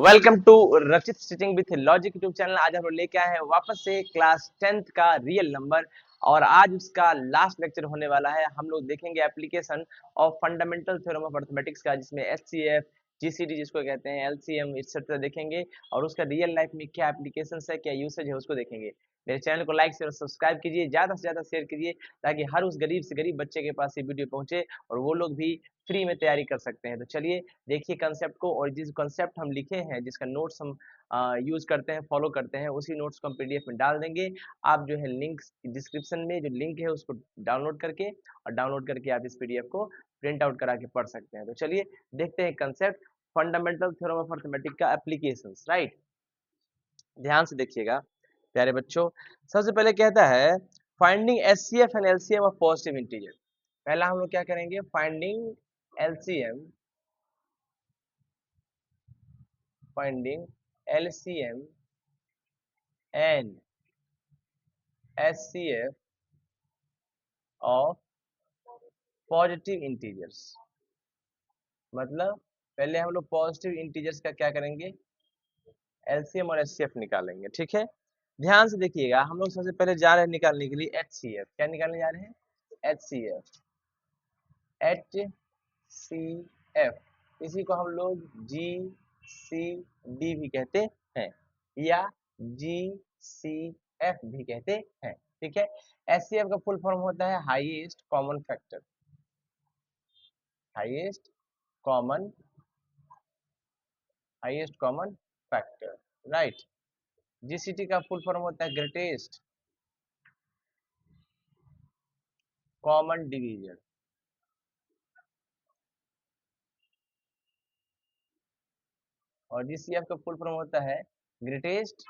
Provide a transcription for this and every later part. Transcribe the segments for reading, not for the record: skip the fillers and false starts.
Welcome to रचित stitching with logic YouTube channel. आज हम लोग लेके आए हैं वापस से क्लास 10th का रियल नंबर और आज उसका लास्ट लेक्चर होने वाला है। हम लोग देखेंगे application of fundamental theorem of arithmetics का, जिसमें एचसीएफ, जीसीडी जिसको कहते हैं, एलसीएम एक्सेट्रा देखेंगे और उसका रियल लाइफ में क्या एप्लीकेशन है, क्या यूसेज है, उसको देखेंगे। मेरे चैनल को लाइक शेयर सब्सक्राइब कीजिए, ज्यादा से ज्यादा शेयर कीजिए ताकि हर उस गरीब से गरीब बच्चे के पास ये वीडियो पहुंचे और वो लोग भी फ्री में तैयारी कर सकते हैं। तो चलिए देखिए कंसेप्ट को, और जिस कंसेप्ट हम लिखे हैं, जिसका नोट्स हम यूज करते हैं, फॉलो करते हैं, उसी नोट्स को हम पीडीएफ में डाल देंगे। आप जो है लिंक डिस्क्रिप्शन में जो लिंक है उसको डाउनलोड करके आप इस पीडीएफ को प्रिंट आउट करा के पढ़ सकते हैं। तो चलिए देखते हैं concept fundamental theorem of arithmetic का एप्लीकेशंस। राइट, ध्यान से देखिएगा प्यारे बच्चों। सबसे पहले कहता है finding HCF and LCM of positive integer. पहला हम लोग क्या करेंगे, finding LCM, finding LCM and HCF of positive integers. मतलब पहले हम लोग पॉजिटिव इंटीजर्स का क्या करेंगे, एलसीएम और एचसीएफ निकालेंगे। ठीक है, ध्यान से देखिएगा। हम लोग सबसे पहले जा रहे हैं निकालने के लिए एचसीएफ। क्या निकालने जा रहे हैं, एचसीएफ। एचसीएफ इसी को हम लोग जी सी डी भी कहते हैं या जी सी एफ भी कहते हैं। ठीक है, एचसीएफ का फुल फॉर्म होता है highest common factor. Highest common highest common factor, right. GCT का फुल फॉर्म होता है ग्रेटेस्ट कॉमन डिवीजन। और जीसीएफ का फुल फॉर्म होता है ग्रेटेस्ट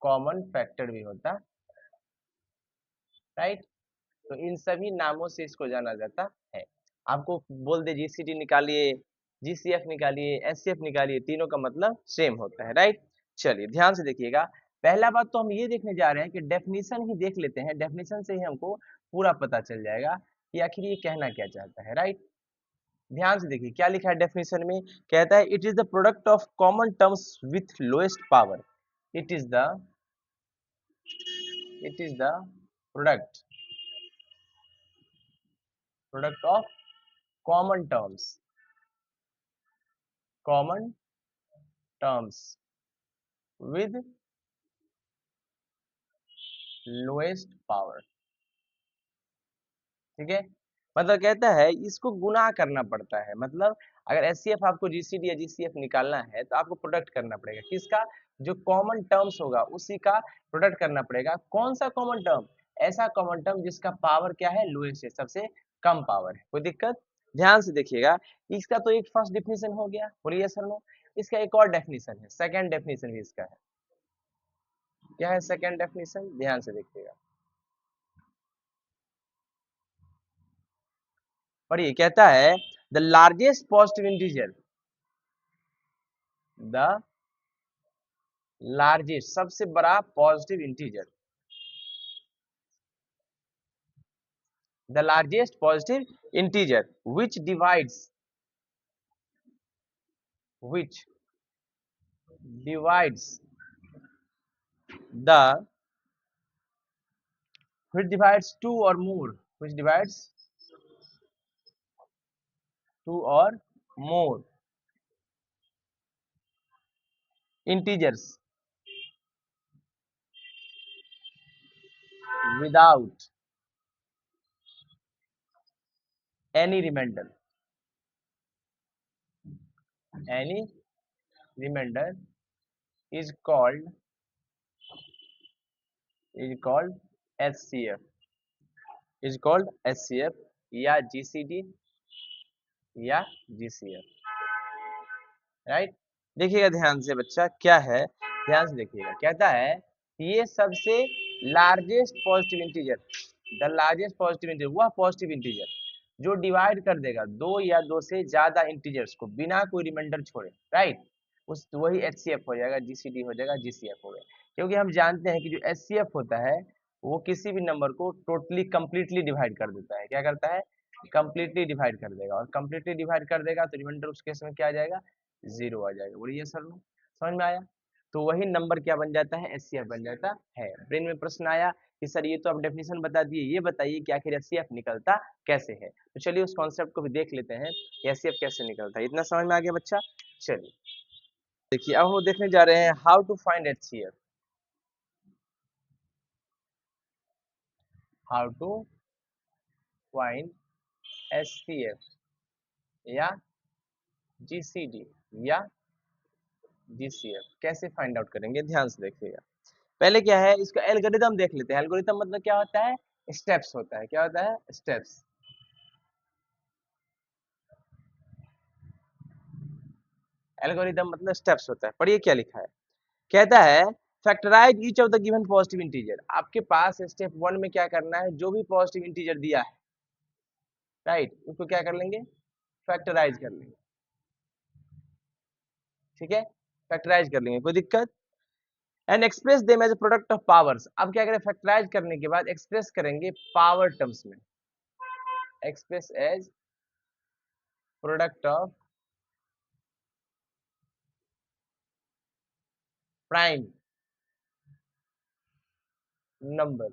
कॉमन फैक्टर भी होता, राइट। तो इन सभी नामों से इसको जाना जाता है। आपको बोल दे जीसीटी निकालिए, जीसीएफ निकालिए, एचसीएफ निकालिए, तीनों का मतलब सेम होता है, राइट। चलिए ध्यान से देखिएगा। पहला बात तो हम ये देखने जा रहे हैं कि डेफिनेशन ही देख लेते हैं। डेफिनेशन से ही हमको पूरा पता चल जाएगा कि आखिर ये कहना क्या चाहता है, राइट। ध्यान से देखिए क्या लिखा है डेफिनेशन में। कहता है it is the product of common terms with lowest power. It is the product of common terms with lowest power। ठीक है, मतलब कहता है इसको गुना करना पड़ता है। मतलब अगर एचसीएफ आपको जीसीडी या जीसीएफ निकालना है तो आपको प्रोडक्ट करना पड़ेगा किसका, जो कॉमन टर्म्स होगा उसी का प्रोडक्ट करना पड़ेगा। कौन सा कॉमन टर्म, ऐसा कॉमन टर्म जिसका पावर क्या है, लोएस्ट है, सबसे कम पावर है। कोई दिक्कत, ध्यान से देखिएगा। इसका तो एक फर्स्ट डेफिनेशन हो गया, बोलिए सर नो। इसका एक और डेफिनेशन है, सेकंड डेफिनेशन भी इसका है। क्या है सेकंड डेफिनेशन, ध्यान से देखिएगा। और ये कहता है the largest positive integer, the largest सबसे बड़ा positive integer, the largest positive integer which divides the which divides two or more, which divides two or more integers without any remainder, any remainder is called HCF, is called HCF या GCD या GCF, right. देखिएगा ध्यान से बच्चा क्या है, ध्यान से देखिएगा। कहता है ये सबसे largest positive integer, the largest positive integer वह पॉजिटिव इंटीजर जो डिवाइड कर देगा दो या दो से ज्यादा इंटीजर्स को बिना कोई रिमाइंडर छोड़े, राइट। उस वही एचसीएफ हो जाएगा, जीसीडी हो जाएगा, जीसीएफ हो गया। क्योंकि हम जानते हैं कि जो एचसीएफ होता है वो किसी भी नंबर को टोटली कंप्लीटली डिवाइड कर देता है। क्या करता है, कंप्लीटली डिवाइड कर देगा, और कंप्लीटली डिवाइड कर देगा तो रिमाइंडर उस केस में क्या आ जाएगा, 0 आ जाएगा। बोलिए सर नो, समझ में आया? तो वही नंबर क्या बन जाता है, एचसीएफ बन जाता है। ब्रेन में प्रश्न आया कि सर ये तो आप डेफिनेशन बता दिए, ये बताइए कि आखिर एचसीएफ निकलता कैसे है। तो चलिए उस कॉन्सेप्ट को भी देख लेते हैं कि एचसीएफ कैसे निकलता है। इतना समझ में आ गया बच्चा? चलिए देखिए अब हम लोग देखने जा रहे हैं how to find HCF. How to find HCF या जीसीडी या जीसीएफ कैसे फाइंड आउट करेंगे, ध्यान से देखिएगा। पहले क्या है, इसका एल्गोरिदम देख लेते हैं। एल्गोरिदम मतलब क्या होता है, स्टेप्स होता है। क्या होता है, स्टेप्स। एल्गोरिदम मतलब स्टेप्स होता है। पढ़िए क्या लिखा है, कहता है factorise each of the given positive integer. आपके पास स्टेप 1 में क्या करना है, जो भी पॉजिटिव इंटीजर दिया है, राइट, उसको क्या कर लेंगे, फैक्टराइज कर लेंगे। ठीक है, फैक्टराइज कर लेंगे, कोई दिक्कत। And express them as a product of powers. अब क्या करें, फैक्टराइज करने के बाद एक्सप्रेस करेंगे पावर टर्म्स में। Express as product of prime number.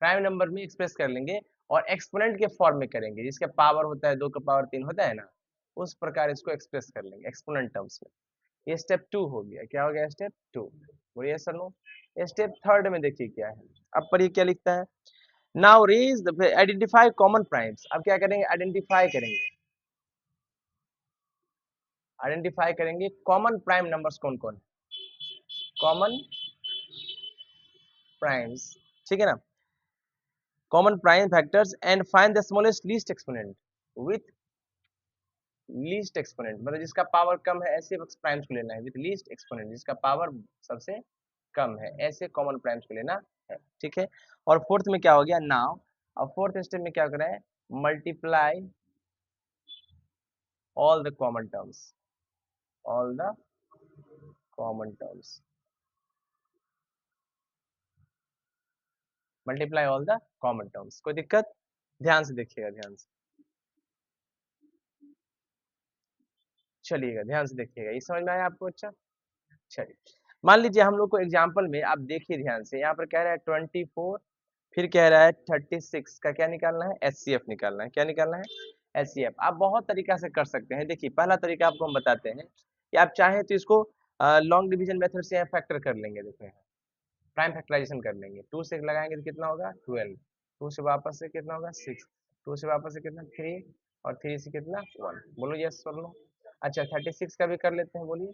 Prime number में एक्सप्रेस कर लेंगे और एक्सपोनेंट के फॉर्म में करेंगे, जिसका पावर होता है 2 का पावर 3 होता है ना, उस प्रकार इसको एक्सप्रेस कर लेंगे एक्सपोनेंट टर्म्स में। ये स्टेप 2 हो गया। क्या हो गया, स्टेप 2। बोलिए सर नो। स्टेप 3 में देखिए क्या है, अब पर ये क्या लिखता है, now raise the identify common primes. अब क्या करेंगे, आइडेंटिफाई करेंगे। आइडेंटिफाई करेंगे कॉमन प्राइम नंबर्स कौन कौन, कॉमन प्राइम्स, ठीक है ना, common prime factors and find the smallest least exponent with least exponent, मतलब जिसका पावर कम है ऐसे प्राइम्स को लेना है, विथ लीस्ट एक्सपोनेंट, जिसका पावर सबसे कम है, ऐसे कॉमन प्राइम्स को लेना है। ठीक है, और फोर्थ में क्या हो गया, नाउ। अब फोर्थ स्टेप में क्या कर रहे हैं, multiply all the common terms, all the common terms, multiply all the common terms. कोई दिक्कत, ध्यान से देखिएगा, ध्यान से चलिएगा, ध्यान से देखिएगा। ये समझ में आया आपको? अच्छा चलिए, मान लीजिए हम लोग को एग्जाम्पल में, आप देखिए ध्यान से, यहाँ पर कह रहा है 24, फिर कह रहा है 36 का क्या निकालना है, एचसीएफ निकालना है। क्या निकालना है, एचसीएफ। आप बहुत तरीका से कर सकते हैं। देखिए पहला तरीका आपको हम बताते हैं कि आप चाहें तो इसको लॉन्ग डिवीजन मेथड से फैक्टर कर लेंगे। देखो प्राइम फैक्टराइजेशन कर लेंगे, 2 से लगाएंगे तो कितना होगा 12, 2 से वापस से कितना होगा 6, 2 से वापस से कितना 3, और 3 से कितना 1। बोलो यस बोलो। अच्छा 36 का भी कर लेते हैं, बोलिए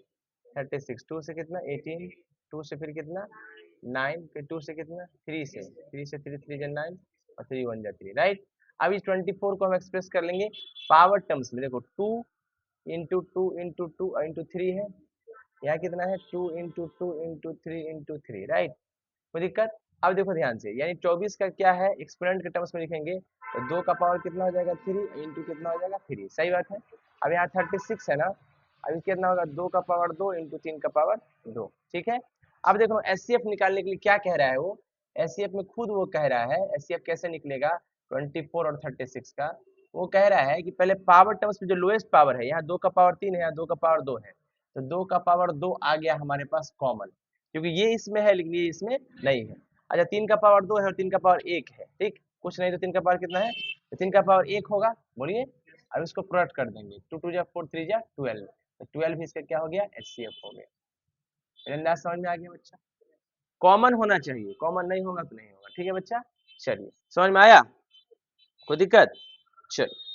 36, 2 से कितना 18, 2 से फिर कितना 9, फिर 2 से कितना 3 से, 3 से 3 3 जा 9 और 3 1 जा 3, राइट। अब इस 24 को हम एक्सप्रेस कर लेंगे पावर टर्म्स में। देखो 2 इंटू 2 इंटू 2 इंटू 3 है, यहाँ कितना है 2 इंटू 2 इंटू 3 इंटू 3, राइट। कोई दिक्कत। अब देखो ध्यान से, यानी 24 का क्या है, एक्सपोनेंट के टर्म्स में लिखेंगे तो 2 का पावर कितना हो जाएगा 3 इंटू कितना हो जाएगा 3, सही बात है। अब यहाँ 36 है ना, अभी कितना होगा 2 का पावर 2 इंटू 3 का पावर 2, ठीक है। अब देखो एचसीएफ निकालने के लिए क्या कह रहा है वो, एचसीएफ में खुद वो कह रहा है एचसीएफ कैसे निकलेगा 24 और 36 का। वो कह रहा है कि पहले पावर टर्म्स में जो लोएस्ट पावर है, यहाँ 2 का पावर 3 है, यहाँ 2 का पावर 2 है, तो 2 का पावर 2 आ गया हमारे पास कॉमन, क्योंकि ये इसमें है लेकिन ये इसमें नहीं है। अच्छा 3 का पावर 2 है और 3 का पावर 1 है, ठीक, कुछ नहीं तो 3 का पावर कितना है, तो 3 का पावर 1 होगा। बोलिए, अब इसको प्रोडक्ट कर देंगे, 2 2 जा 4 3 जा 12, तो 12 इसका क्या हो गया, एचसीएफ हो गया। मेरे अंदाज समझ में आ गया बच्चा? कॉमन होना चाहिए, कॉमन नहीं होगा तो नहीं होगा, ठीक है बच्चा। चलिए समझ में आया, कोई दिक्कत? चलिए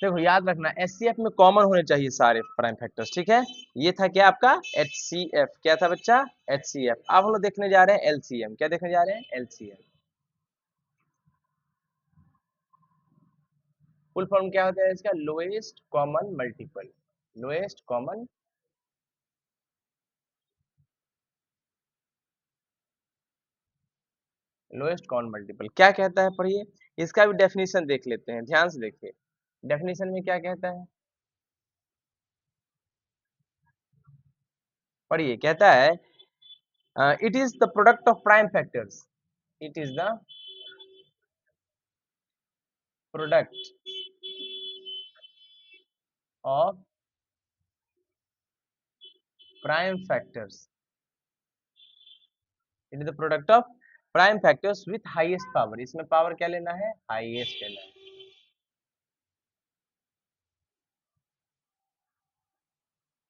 देखो याद रखना एचसीएफ में कॉमन होने चाहिए सारे प्राइम फैक्टर्स, ठीक है। ये था क्या आपका एचसीएफ, क्या था बच्चा, एचसीएफ। अब हम लोग देखने जा रहे हैं एलसीएम। क्या देखने जा रहे हैं, एलसीएम। फुल फॉर्म क्या होता है इसका, lowest common multiple, lowest common lowest common multiple क्या कहता है, पढ़िए। इसका भी डेफिनेशन देख लेते हैं, ध्यान से देखिए। डेफिनेशन में क्या कहता है, पढ़िए, कहता है it is the product of prime factors, it is the product of prime factors, it is the product of prime factors with highest power. इसमें पावर क्या लेना है? हाईएस्ट लेना है।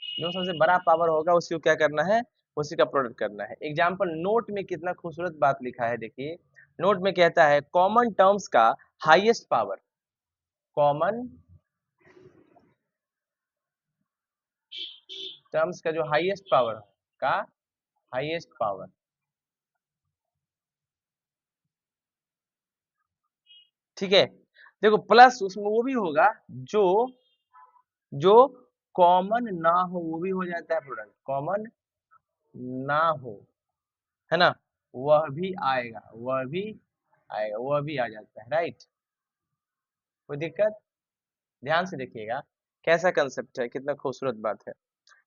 जो सबसे बड़ा पावर होगा उसी को क्या करना है? उसी का प्रोडक्ट करना है। एग्जाम्पल नोट में कितना खूबसूरत बात लिखा है, देखिए नोट में कहता है कॉमन टर्म्स का हाईएस्ट पावर, कॉमन टर्म्स का जो हाईएस्ट पावर का हाईएस्ट पावर, ठीक है। देखो प्लस उसमें वो भी होगा जो जो कॉमन ना हो, वो भी हो जाता है प्रोडक्ट, कॉमन ना हो, है ना, वह भी आएगा, वह भी आएगा, वह भी आ जाता है, राइट। कोई दिक्कत? ध्यान से देखिएगा कैसा कंसेप्ट है, कितना खूबसूरत बात है।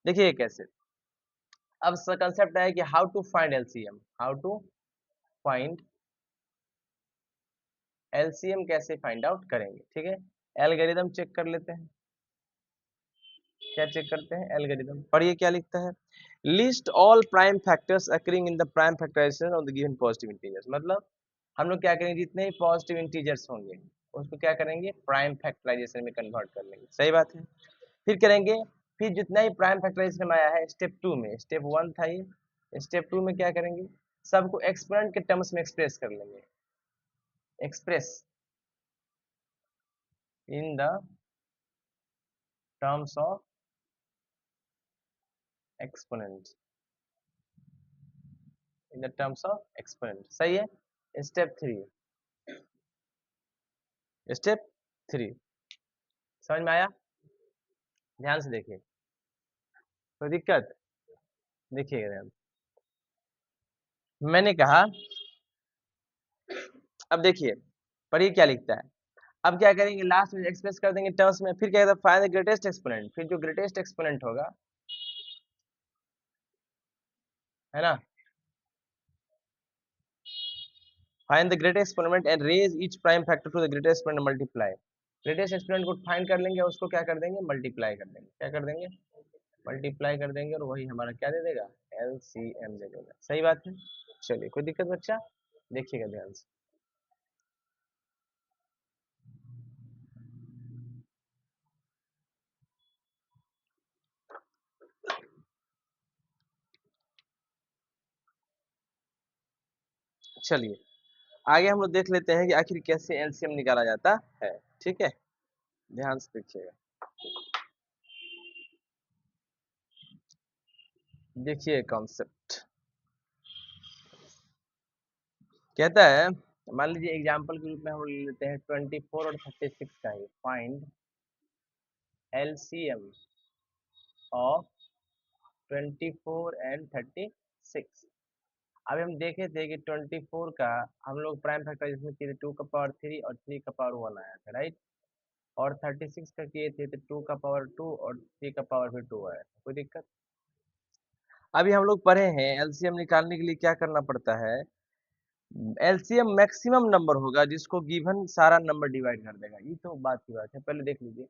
देखिए कैसे, अब कंसेप्ट है कि how to find LCM, how to find LCM, कैसे फाइंड आउट करेंगे, ठीक है। एल्गोरिथम चेक कर लेते हैं, क्या चेक करते हैं? एल्गोरिथम। पढ़िए क्या लिखता है, list all prime factors occurring in the prime factorisation of the given positive integers. मतलब हम लोग क्या करेंगे, जितने भी पॉजिटिव इंटीजर्स होंगे उसको क्या करेंगे, प्राइम फैक्टराइजेशन में कन्वर्ट कर लेंगे, सही बात है। फिर करेंगे, फिर जितना ही प्राइम फैक्टराइजेशन में आया है स्टेप 2 में, स्टेप 1 था ये, स्टेप 2 में क्या करेंगे, सबको एक्सपोनेंट के टर्म्स में एक्सप्रेस कर लेंगे, express in the terms of exponent, in the terms of exponent, सही है। स्टेप 3, स्टेप 3 समझ में आया? ध्यान से देखिए, कोई दिक्कत? देखिएगा ध्यान, मैंने कहा, अब देखिए पढ़िए क्या लिखता है। अब क्या करेंगे, लास्ट में एक्सप्रेस कर देंगे टर्म्स में, फिर क्या कहता है, फाइंड द ग्रेटेस्ट एक्सपोनेंट, फिर जो ग्रेटेस्ट एक्सपोनेंट होगा, है ना, find the greatest exponent and raise each prime factor to the greatest exponent multiply. Greatest exponent को फाइंड कर लेंगे, उसको क्या कर देंगे, मल्टीप्लाई कर देंगे, क्या कर देंगे, मल्टीप्लाई कर देंगे, और वही हमारा क्या दे देगा, एलसीएम दे देगा, सही बात है। चलिए कोई दिक्कत बच्चा? देखिएगा ध्यान से, चलिए आगे हम लोग देख लेते हैं कि आखिर कैसे एलसीएम निकाला जाता है, ठीक है। ध्यान से देखिएगा, देखिए कॉन्सेप्ट कहता है, मान लीजिए एग्जांपल के रूप में हम ले लेते हैं 24 और 36 का ही, फाइंड एलसीएम ऑफ 24 एंड 36। अभी हम देखे थे कि 24 का हम लोग प्राइम फैक्टराइजेशन किए थे 2 का पावर 3 और 3 का पावर 1 आया था, राइट। और 36 का किए थे तो 2 का पावर 2 और 3 का पावर भी 2 आया था, कोई दिक्कत? अभी हम लोग पढ़े हैं एलसीएम निकालने के लिए क्या करना पड़ता है, एलसीएम मैक्सिमम नंबर होगा जिसको गिवन सारा नंबर डिवाइड कर देगा, ये तो बात की बात है। पहले देख लीजिए,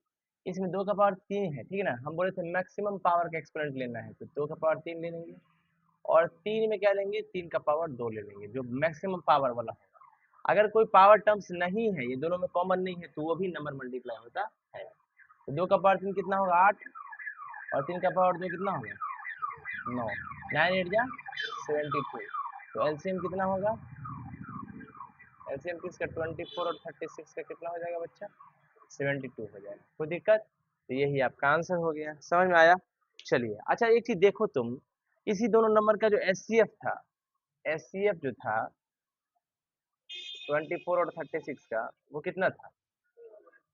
इसमें 2 का पावर 3 है, ठीक है ना, हम बोले थे मैक्सिमम पावर का एक्सपोनेंट लेना है, तो 2 का पावर 3 ले लेंगे, और 3 में क्या लेंगे, 3 का पावर 2 ले लेंगे, जो मैक्सिमम पावर वाला होगा। अगर कोई पावर टर्म्स नहीं है, ये दोनों में कॉमन नहीं है, तो वो भी नंबर मल्टीप्लाई होता है। तो 2 का पावर 3 कितना होगा, 8, और 3 का पावर 2 कितना होगा, 9, 9 8 जा 72। तो एलसीएम कितना होगा, एलसीएम किसका, 24 और 36 का कितना हो जाएगा बच्चा, 72 हो जाएगा, कोई दिक्कत? तो यही आपका आंसर हो गया, समझ में आया? चलिए अच्छा एक चीज देखो तुम, इसी दोनों नंबर का जो एचसीएफ था, एचसीएफ जो था 24 और 36 का, वो कितना था,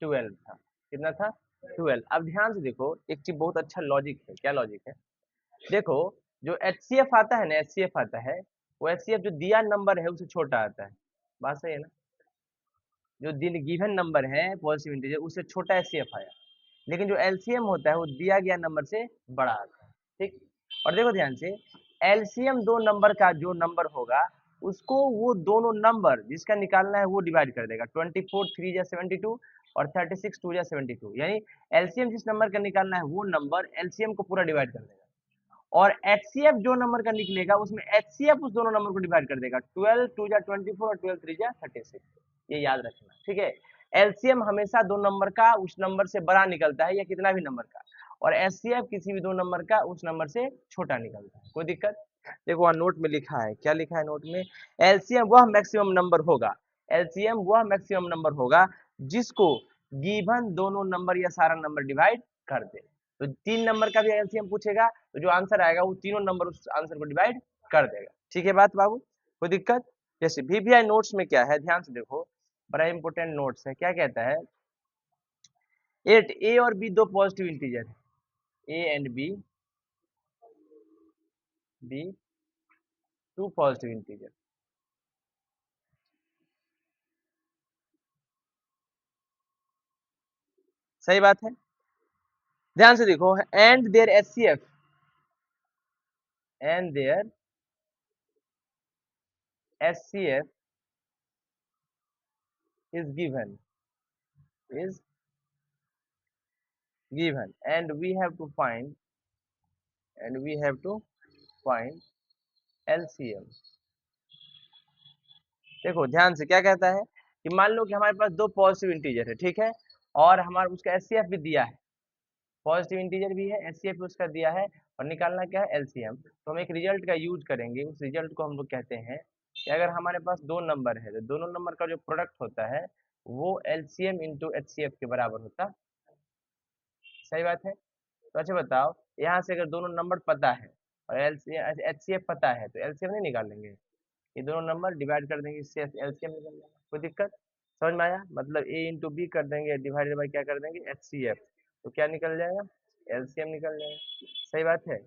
12 था, कितना था, 12। अब ध्यान से देखो, एक चीज बहुत अच्छा लॉजिक है, क्या लॉजिक है, देखो जो एचसीएफ आता है ना, एचसीएफ आता है, वो एचसीएफ जो दिया नंबर है उससे छोटा आता है, बात सही है ना, जो गिवन नंबर है पॉजिटिव इंटीजर उससे छोटा एचसीएफ आया, लेकिन जो एलसीएम होता है वो दिया गया नंबर से बड़ा आता है, ठीक। और देखो ध्यान से, एलसीएम दो नंबर का जो नंबर होगा उसको वो दोनों नंबर जिसका निकालना है वो डिवाइड कर देगा, 24 3 या 72, और 36 2 या 72, यानी एलसीएम जिस नंबर का निकालना है वो नंबर एलसीएम को पूरा डिवाइड कर देगा, और एचसीएफ जो नंबर का निकलेगा उसमें एचसीएफ उस दोनों नंबर को डिवाइड कर देगा। 12 2 या 24 और 12 3 या 36, ये याद रखना, ठीक है। एलसीएम हमेशा दो नंबर का उस नंबर से बड़ा निकलता है या कितना भी नंबर का, और एचसीएफ किसी भी दो नंबर का उस नंबर से छोटा निकलता है। कोई दिक्कत? देखो वहाँ नोट में लिखा है, क्या लिखा है नोट में? एलसीएम वह मैक्सिमम नंबर होगा, एलसीएम वह मैक्सिमम नंबर होगा जिसको गिवन दोनों नंबर या सारा नंबर डिवाइड कर दे। तो 3 नंबर का भी एलसीएम पूछेगा तो जो आंसर आएगा वो तीनों नंबर उस आंसर को डिवाइड कर देगा। ठीक है बात बाबू, कोई दिक्कत? जैसे वीवीआई नोट्स में क्या है, ध्यान से देखो, बड़ा इंपॉर्टेंट नोट्स है। क्या कहता है? एट ए और बी दो पॉजिटिव इंटीजर है, A and B two positive integer. सही बात है, ध्यान से देखो, and their HCF and their HCF is given is given and we have to find LCM। देखो ध्यान से क्या कहता है कि मान लो कि हमारे पास दो पॉजिटिव इंटीजर है, ठीक है, और हमारा उसका एचसीएफ भी दिया है, पॉजिटिव इंटीजर भी है, एचसीएफ भी उसका दिया है, और निकालना क्या है? एलसीएम। तो हम एक रिजल्ट का यूज करेंगे, उस रिजल्ट को हम लोग कहते हैं कि अगर हमारे पास दो नंबर है तो दोनों नंबर का जो प्रोडक्ट होता है वो एलसीएम इंटू एचसीएफ के बराबर होता है। सही बात है। तो अच्छा बताओ, यहाँ से अगर दोनों नंबर पता है और एचसीएफ पता है तो एलसीएम नहीं निकालेंगे? ये दोनों नंबर डिवाइड कर देंगे, इससे एलसीएम निकल जाएगा। कोई दिक्कत? समझ में आया? मतलब ए इंटू बी कर देंगे, डिवाइडेड बाई क्या कर देंगे? एचसीएफ, तो क्या निकल जाएगा? एलसीएम निकल जाएगा। सही बात है।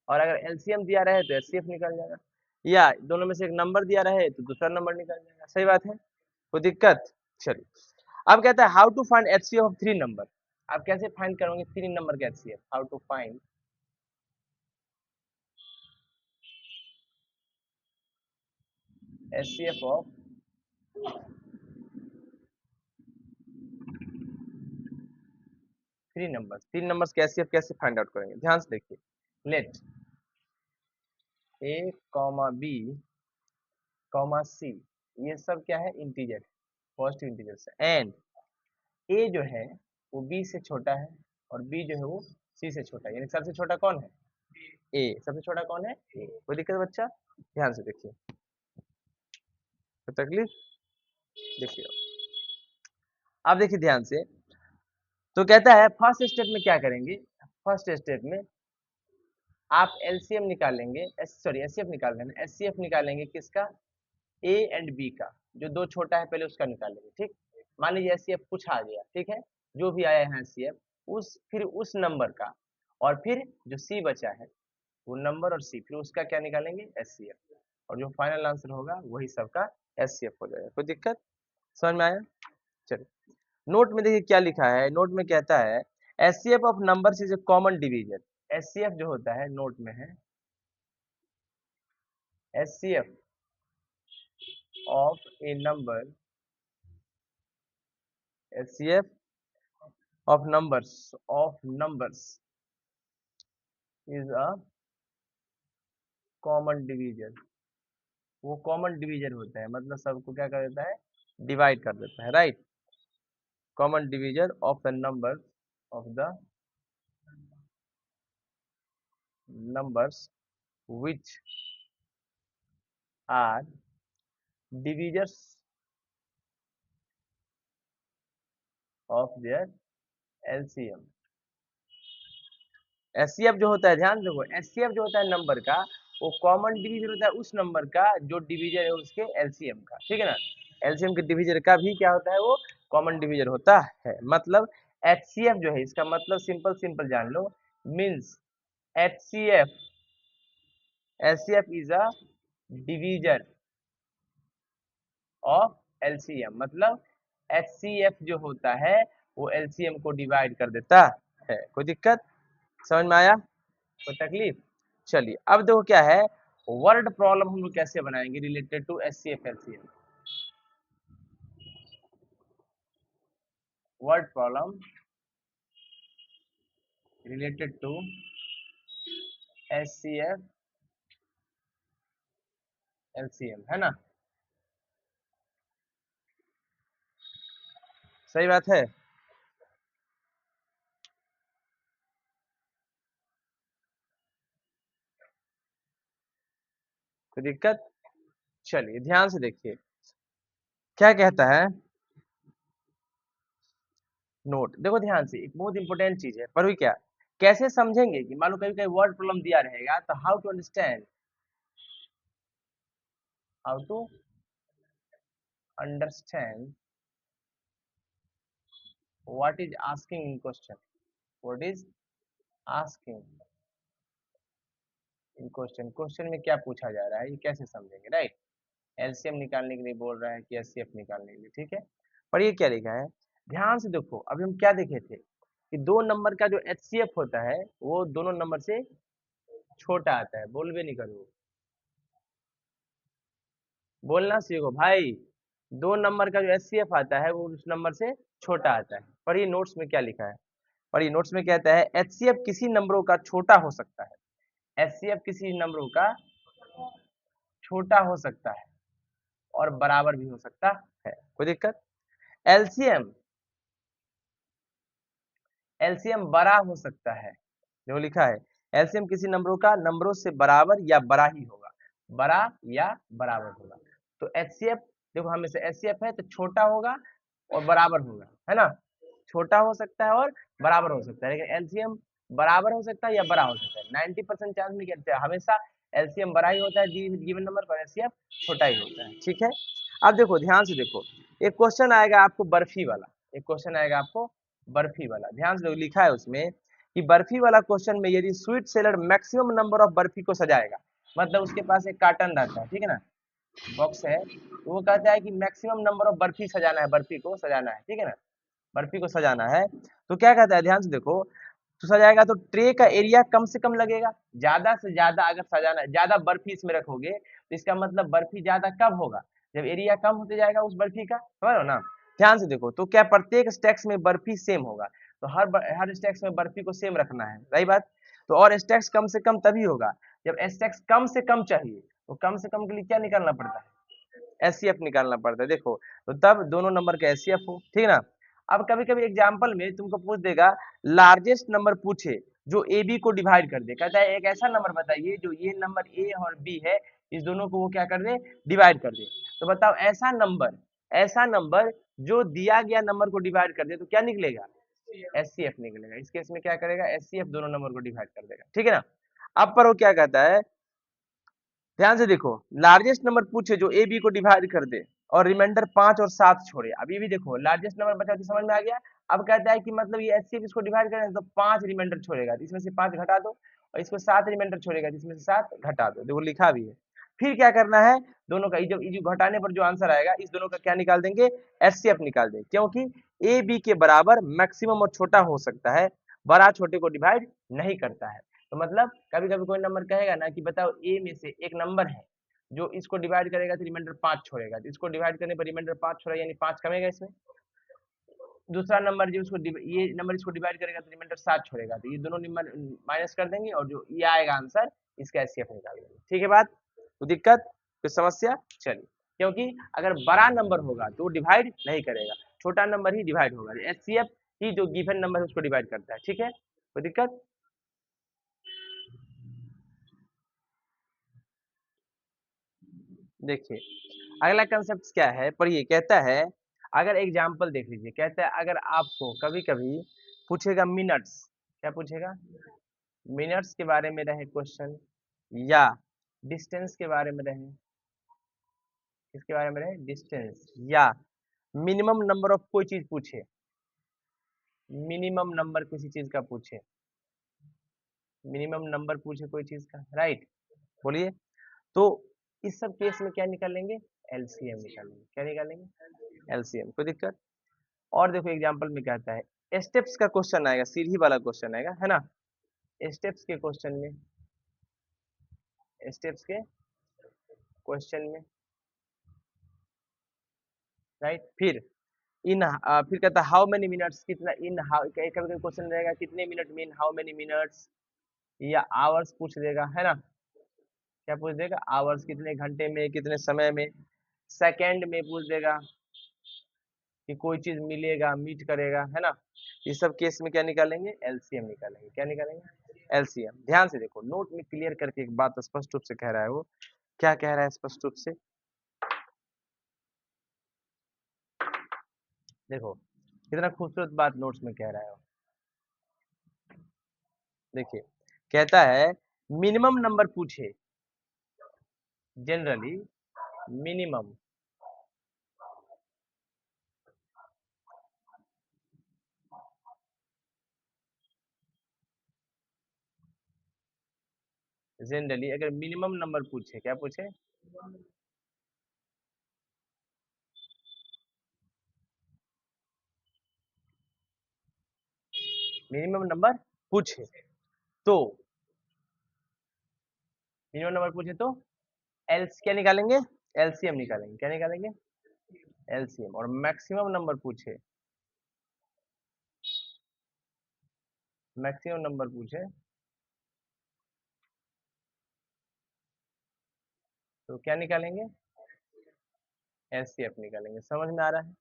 और अगर एलसीएम दिया रहे तो एचसीएफ निकल जाएगा, या दोनों में से एक नंबर दिया रहे तो दूसरा नंबर निकल जाएगा। सही बात है, कोई दिक्कत? चलिए, अब कहता है how to find HCF of three number. आप कैसे फाइंड करोगे तीन नंबर का HCF? How to find HCF of three numbers, तीन नंबर्स के एचसीएफ कैसे फाइंड आउट करेंगे? ध्यान से देखिए, let A comma B comma C, ये सब क्या है? इंटीजर, पॉजिटिव इंटीजर से, एंड ए जो है वो बी से छोटा है और बी जो है वो सी से छोटा है, यानी सबसे छोटा कौन है? ए। सबसे छोटा कौन है? ए। कोई दिक्कत बच्चा? ध्यान से देखिए, तो तकलीफ देखिए, अब देखिए ध्यान से, तो कहता है फर्स्ट स्टेप में क्या करेंगे? फर्स्ट स्टेप में आप एलसीएम निकालेंगे, सॉरी एचसीएफ निकाल लेना, एचसीएफ निकालेंगे किसका? ए एंड बी का, जो दो छोटा है पहले उसका निकालेंगे, ठीक। मान लीजिए एचसीएफ कुछ आ गया, ठीक है, जो भी आया है एचसीएफ उस, फिर उस नंबर का, और फिर जो सी बचा है वो नंबर और सी, फिर उसका क्या निकालेंगे? एचसीएफ, और जो फाइनल आंसर होगा वही सबका एचसीएफ हो जाएगा। कोई दिक्कत? समझ में आया? चलिए, नोट में देखिए क्या लिखा है, नोट में कहता है HCF of numbers is a common division. HCF जो होता है नोट में है, HCF of A number, HCF of numbers is a common division. वो कॉमन डिवीजन होता है, मतलब सबको क्या कर देता है? डिवाइड कर देता है, right. Common division of the numbers which are divisors of their LCM। HCF जो होता है, ध्यान देखो, एचसीएफ जो होता है नंबर का, वो कॉमन डिवीजर होता है उस नंबर का जो डिवीजर है उसके एलसीएम का, ठीक है ना। एलसीएम के डिवीजर का भी क्या होता है? वो कॉमन डिवीजर होता है। मतलब एचसीएफ जो है, इसका मतलब सिंपल सिंपल जान लो, means HCF, HCF is a divisor of LCM. मतलब एचसीएफ जो होता है वो एलसीएम को डिवाइड कर देता है। कोई दिक्कत? समझ में आया? कोई तकलीफ? चलिए, अब देखो क्या है, वर्ड प्रॉब्लम हम लोग कैसे बनाएंगे related to HCF LCM. Word problem related to HCF LCM, है ना? सही बात है। कोई दिक्कत? चलिए ध्यान से देखिए क्या कहता है। नोट देखो ध्यान से, एक बहुत इंपॉर्टेंट चीज है, पर भी क्या कैसे समझेंगे कि मान लो कभी कभी वर्ड प्रॉब्लम दिया रहेगा, तो how to understand, how to understand what is asking in question, what is asking in question, question में क्या पूछा जा रहा है, ये कैसे समझेंगे, राइट? एलसीएम निकालने के लिए बोल रहा है कि एचसीएफ निकालने के लिए, ठीक है। पर ये क्या लिखा है, ध्यान से देखो, अभी हम क्या देखे थे कि दो नंबर का जो एचसीएफ होता है वो दोनों नंबर से छोटा आता है। बोल भी नहीं करो, बोलना सीखो भाई। दो नंबर का जो एचसीएफ आता है वो उस नंबर से छोटा आता है। पर ये नोट्स में क्या लिखा है, पर ये नोट्स में कहता है एचसीएफ किसी नंबरों का छोटा हो सकता है, एचसीएफ किसी नंबरों का छोटा हो सकता है और बराबर भी हो सकता है। कोई दिक्कत? एलसीएम, एलसीएम बड़ा हो सकता है, जो लिखा है एलसीएम किसी नंबरों का नंबरों से बराबर या बड़ा ही होगा, बड़ा या बराबर होगा। तो एचसीएफ देखो हमेशा एचसीएफ है तो छोटा होगा और बराबर होगा, है ना? छोटा हो सकता है और बराबर हो सकता है, लेकिन एलसीएम बराबर हो सकता है या बड़ा हो सकता है। 90% चांस में कहते हैं हमेशा एलसीएम बड़ा ही होता है गिवन नंबर पर, एचसीएफ छोटा ही होता है, ठीक है। अब देखो ध्यान से देखो, एक क्वेश्चन आएगा आपको बर्फी वाला, एक क्वेश्चन आएगा आपको बर्फी वाला, ध्यान से लिखा है उसमें कि बर्फी वाला क्वेश्चन में यदि sweet seller maximum number of barfi को सजाएगा, मतलब उसके पास एक कार्टन रहता है, ठीक है ना, बॉक्स है, तो वो कहता है कि मैक्सिमम नंबर ऑफ बर्फी सजाना है, बर्फी को सजाना है, ठीक है ना, बर्फी को सजाना है। तो क्या कहता है, ध्यान से देखो, तो सजाएगा तो ट्रे का एरिया कम से कम लगेगा, ज्यादा से ज्यादा अगर सजाना है, ज्यादा बर्फी इसमें रखोगे तो इसका मतलब बर्फी ज्यादा कब होगा, जब एरिया कम होते जाएगा उस बर्फी का, समझ रहे हो ना? ध्यान से देखो, तो क्या प्रत्येक स्टैक्स में बर्फी सेम होगा, तो हर स्टैक्स में बर्फी को सेम रखना है, सही बात। तो और स्टैक्स कम से कम तभी होगा जब स्टैक्स कम से कम चाहिए, तो कम से कम के लिए क्या निकालना पड़ता है, एचसीएफ निकालना पड़ता है, देखो, तो तब दोनों नंबर का एचसीएफ हो, ठीक है ना। अब कभी कभी एग्जाम्पल में तुमको पूछ देगा, लार्जेस्ट नंबर पूछे जो ए बी को डिवाइड कर दे, कहता है एक ऐसा नंबर बताइए जो ये नंबर ए और बी है, इस दोनों को वो क्या कर दे, डिवाइड कर दे। तो बताओ ऐसा नंबर, ऐसा नंबर जो दिया गया नंबर को डिवाइड कर दे तो क्या निकलेगा, एचसीएफ निकलेगा। इस केस में क्या करेगा, एचसीएफ दोनों नंबर को डिवाइड कर देगा, ठीक है ना। अब पर वो क्या कहता है, ध्यान से देखो, लार्जेस्ट नंबर पूछे जो ए बी को डिवाइड कर दे और रिमाइंडर 5 और 7 छोड़े। अभी भी देखो लार्जेस्ट नंबर बचा तो समझ में आ गया। अब कहता है कि मतलब ये एचसीएफ इसको डिवाइड करें तो 5 रिमाइंडर छोड़ेगा, तो इसमें से 5 घटा दो, और इसको 7 रिमाइंडर छोड़ेगा, तो इसमें से 7 घटा दो, देखो लिखा भी है। फिर क्या करना है, दोनों का ये जो घटाने पर जो आंसर आएगा इस दोनों का क्या निकाल देंगे, एचसीएफ निकाल देंगे, क्योंकि ए बी के बराबर मैक्सिमम और छोटा हो सकता है, बड़ा छोटे को डिवाइड नहीं करता है। तो मतलब कभी कभी कोई नंबर कहेगा ना कि बताओ ए में से एक नंबर है जो इसको डिवाइड करेगा तो रिमाइंडर 5 छोड़ेगा, तो इसको डिवाइड करने पर रिमाइंडर 5 छोड़ेगा यानी 5 कमेगा इसमें। दूसरा नंबर जो इसको ये नंबर इसको डिवाइड करेगा तो रिमाइंडर 7 छोड़ेगा, तो ये दोनों नंबर माइनस कर देंगे और जो ये आएगा आंसर इसका एचसीएफ निकाल देंगे, ठीक है बात। तो दिक्कत, कोई समस्या? चलिए, क्योंकि अगर बड़ा नंबर होगा तो वो डिवाइड नहीं करेगा, छोटा नंबर ही डिवाइड होगा, एचसीएफ ही जो गिवन नंबर है उसको डिवाइड करता है, ठीक है, कोई दिक्कत? देखिए अगला कंसेप्ट क्या है, पर ये कहता है, अगर एग्जाम्पल देख लीजिए, कहता है अगर आपको कभी कभी पूछेगा मिनट्स, क्या पूछेगा, मिनट्स के बारे में रहे क्वेश्चन, या डिस्टेंस के बारे में रहे, किसके बारे में रहे, डिस्टेंस, या मिनिमम नंबर ऑफ कोई चीज पूछे, मिनिमम नंबर किसी चीज का पूछे, मिनिमम नंबर पूछे कोई चीज का, राइट, बोलिए। तो इस सब केस में क्या निकालेंगे, एलसीएम निकालेंगे, क्या निकालेंगे, एलसीएम, कोई दिक्कत? और देखो एग्जांपल में कहता है स्टेप्स का क्वेश्चन आएगा, सीढ़ी वाला क्वेश्चन आएगा, है ना, स्टेप्स के क्वेश्चन में, स्टेप्स के क्वेश्चन में, राइट। फिर इन फिर कहता है हाउ मेनी मिनट्स, कितना इन हाउ, कभी कभी क्वेश्चन रहेगा कितने मिनट में, इन हाउ मेनी मिनट्स, या आवर्स पूछ देगा, है ना, क्या पूछ देगा, आवर्स कितने घंटे में, कितने समय में, सेकंड में पूछ देगा कि कोई चीज मिलेगा, मीट करेगा, है ना। ये सब केस में क्या निकालेंगे, एलसीएम निकालेंगे, क्या निकालेंगे, एलसीएम। ध्यान से देखो, नोट में क्लियर करके एक बात स्पष्ट रूप से कह रहा है वो, क्या कह रहा है स्पष्ट रूप से, देखो कितना खूबसूरत बात नोट्स में कह रहा है वो। देखिए कहता है मिनिमम नंबर पूछे, जनरली मिनिमम जनरली अगर मिनिमम नंबर पूछे, क्या पूछे, मिनिमम नंबर पूछे तो, मिनिमम नंबर पूछे तो एल्स क्या निकालेंगे, एलसीएम निकालेंगे, क्या निकालेंगे, एलसीएम। और मैक्सिमम नंबर पूछे, मैक्सिमम नंबर पूछे तो क्या निकालेंगे, एचसीएफ निकालेंगे। समझ में आ रहा है,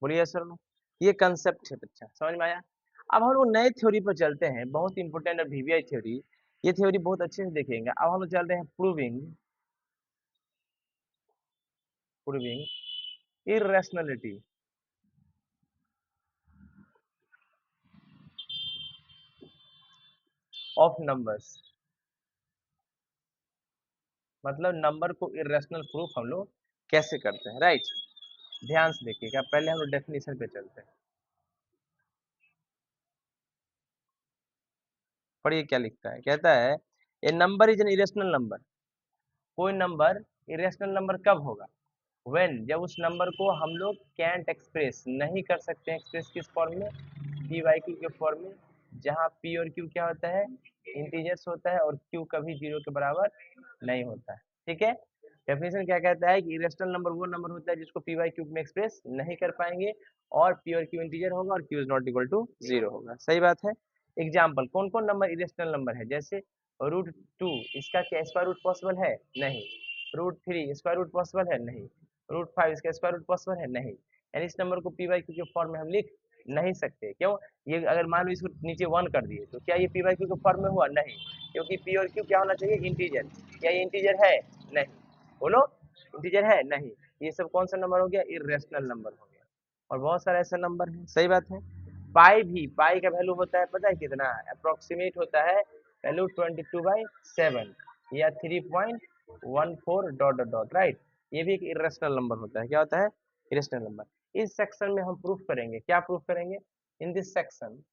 बोलिए सर नो। ये कंसेप्ट है बच्चा, समझ में आया। अब हम लोग नए थ्योरी पर चलते हैं, बहुत इंपॉर्टेंट है वीवीआई थ्योरी। ये थ्योरी बहुत अच्छे से देखेंगे। अब हम लोग चलते हैं प्रूविंग, प्रूविंग इररेशनलिटी ऑफ नंबर्स, मतलब नंबर को इरेशनल प्रूफ हम लोग कैसे करते हैं, राइट। ध्यान से देखिएगा, पहले हम लोग डेफिनेशन पे चलते हैं। पढ़िए क्या लिखता है, कहता है a number is an irrational number, कोई नंबर इरेशनल नंबर कब होगा, व्हेन, जब उस नंबर को हम लोग कैंट एक्सप्रेस, नहीं कर सकते हैं एक्सप्रेस किस फॉर्म में, पी वाई क्यू के फॉर्म में, जहाँ पी और क्यू क्या होता है, इंटीजर्स होता है, और क्यू कभी जीरो के बराबर नहीं होता है, ठीक है। डेफिनेशन क्या कहता है कि इरेशनल नंबर वो नंबर होता है जिसको पी वाई क्यूब में एक्सप्रेस नहीं कर पाएंगे, और पी और क्यू इंटीजर होगा, और Q is not equal to zero होगा, सही बात है। एग्जाम्पल, कौन कौन नंबर इरेशनल नंबर है, जैसे रूट टू, इसका क्या स्क्वायर रूट पॉसिबल है, नहीं। Root three square root possible है, नहीं। रूट फाइव इसका स्क्वायर रूट पॉसिबल है, नहीं। यानी इस नंबर को पी वाई क्यू के फॉर्म में हम लिख नहीं सकते, क्यों, ये अगर मान लो इसको नीचे वन कर दिए तो क्या ये पी वाई क्यू के फॉर्म में हुआ, नहीं, क्योंकि पी और क्यू क्या होना चाहिए, इंटीजर। क्या ये इंटीजर है, नहीं, बोलो, इंटीजर है, नहीं। ये सब कौन सा नंबर हो गया, इरेशनल नंबर हो गया। और बहुत सारे ऐसे नंबर हैं, सही बात है। पाई भी, पाई का वैल्यू होता है पता है कितना, अप्रोक्सीमेट होता है वैल्यू 22/7 या 3.14 डॉट डॉट डॉट, राइट। ये भी एक इरेशनल नंबर होता है, क्या होता है, इरेशनल नंबर। इस सेक्शन में हम प्रूफ करेंगे, क्या प्रूफ करेंगे, in this section,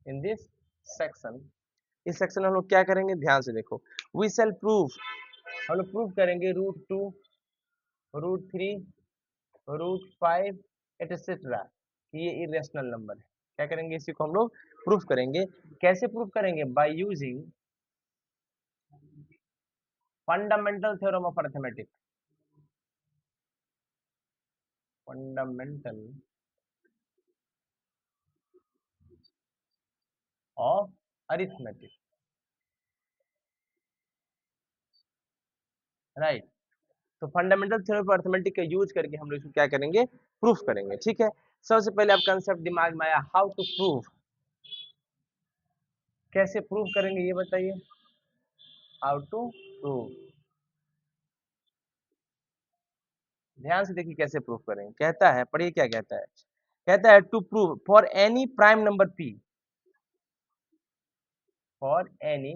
in this section, इस सेक्शन में हम लोग क्या करेंगे, ध्यान से देखो, वी शैल प्रूव, हम लोग प्रूव करेंगे root two, root three, root five etcetera कि ये इरेशनल नंबर है। क्या करेंगे, इसी को हम लोग प्रूफ करेंगे। कैसे प्रूफ करेंगे, by using fundamental theorem of arithmetic, fundamental of arithmetic, right. तो फंडामेंटल थ्योरम ऑफ अरिथमेटिक का यूज करके हम लोग इसको क्या करेंगे, प्रूफ करेंगे, ठीक है। सबसे पहले आप कंसेप्ट दिमाग में आया, हाउ टू प्रूव, कैसे प्रूव करेंगे ये बताइए, हाउ टू प्रूव। ध्यान से देखिए कैसे प्रूफ करेंगे, कहता है, पढ़िए क्या कहता है, कहता है to prove for any prime number P, for any,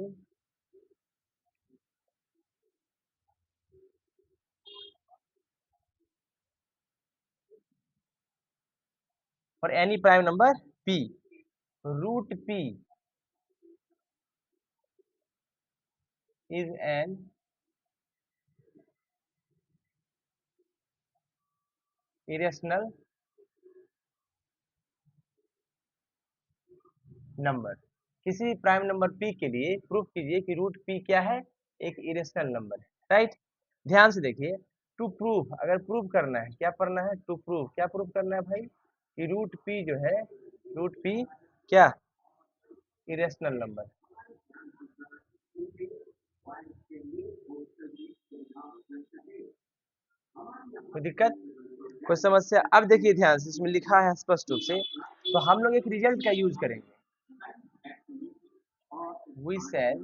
for any prime number P, root P is an irrational number. किसी प्राइम नंबर पी के लिए प्रूफ कीजिए कि रूट पी क्या है, एक इरेशनल नंबर है, राइट। ध्यान से देखिए, टू प्रूफ, अगर प्रूफ करना है, क्या करना है, टू प्रूफ, क्या प्रूफ करना है भाई, कि रूट पी जो है, रूट पी क्या, इरेशनल नंबर। कोई दिक्कत, कोई समस्या? अब देखिए ध्यान से, इसमें लिखा है स्पष्ट रूप से, तो हम लोग एक रिजल्ट का यूज करेंगे, we shall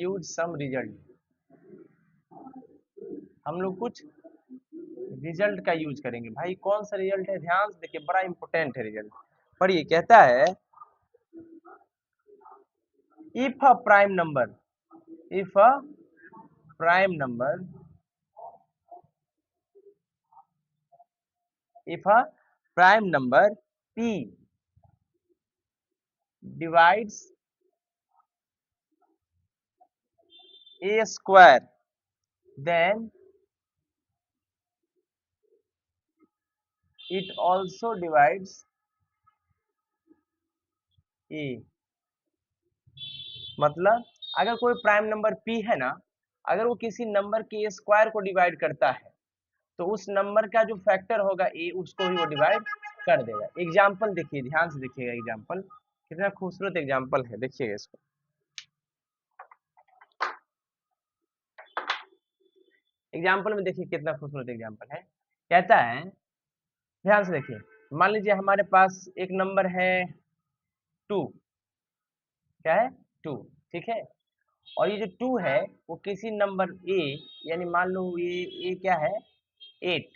use some result, हम लोग कुछ रिजल्ट का यूज करेंगे। भाई कौन सा रिजल्ट है, ध्यान से देखिए, बड़ा इंपॉर्टेंट है रिजल्ट। पढ़िए, कहता है if a prime number, if a prime number, if a prime number p divides a square, then it also divides a। मतलब अगर कोई प्राइम नंबर p है ना, अगर वो किसी नंबर के स्क्वायर को डिवाइड करता है, तो उस नंबर का जो फैक्टर होगा a, उसको ही वो डिवाइड कर देगा। एग्जाम्पल देखिए, ध्यान से देखिएगा, एग्जाम्पल कितना खूबसूरत एग्जाम्पल है, देखिएगा इसको। एग्जाम्पल में देखिए कितना खूबसूरत एग्जाम्पल है। कहता है, ध्यान से देखिए, मान लीजिए हमारे पास एक नंबर है 2, क्या है, 2, ठीक है, और ये जो 2 है वो किसी नंबर a, यानी मान लो ये क्या है, 8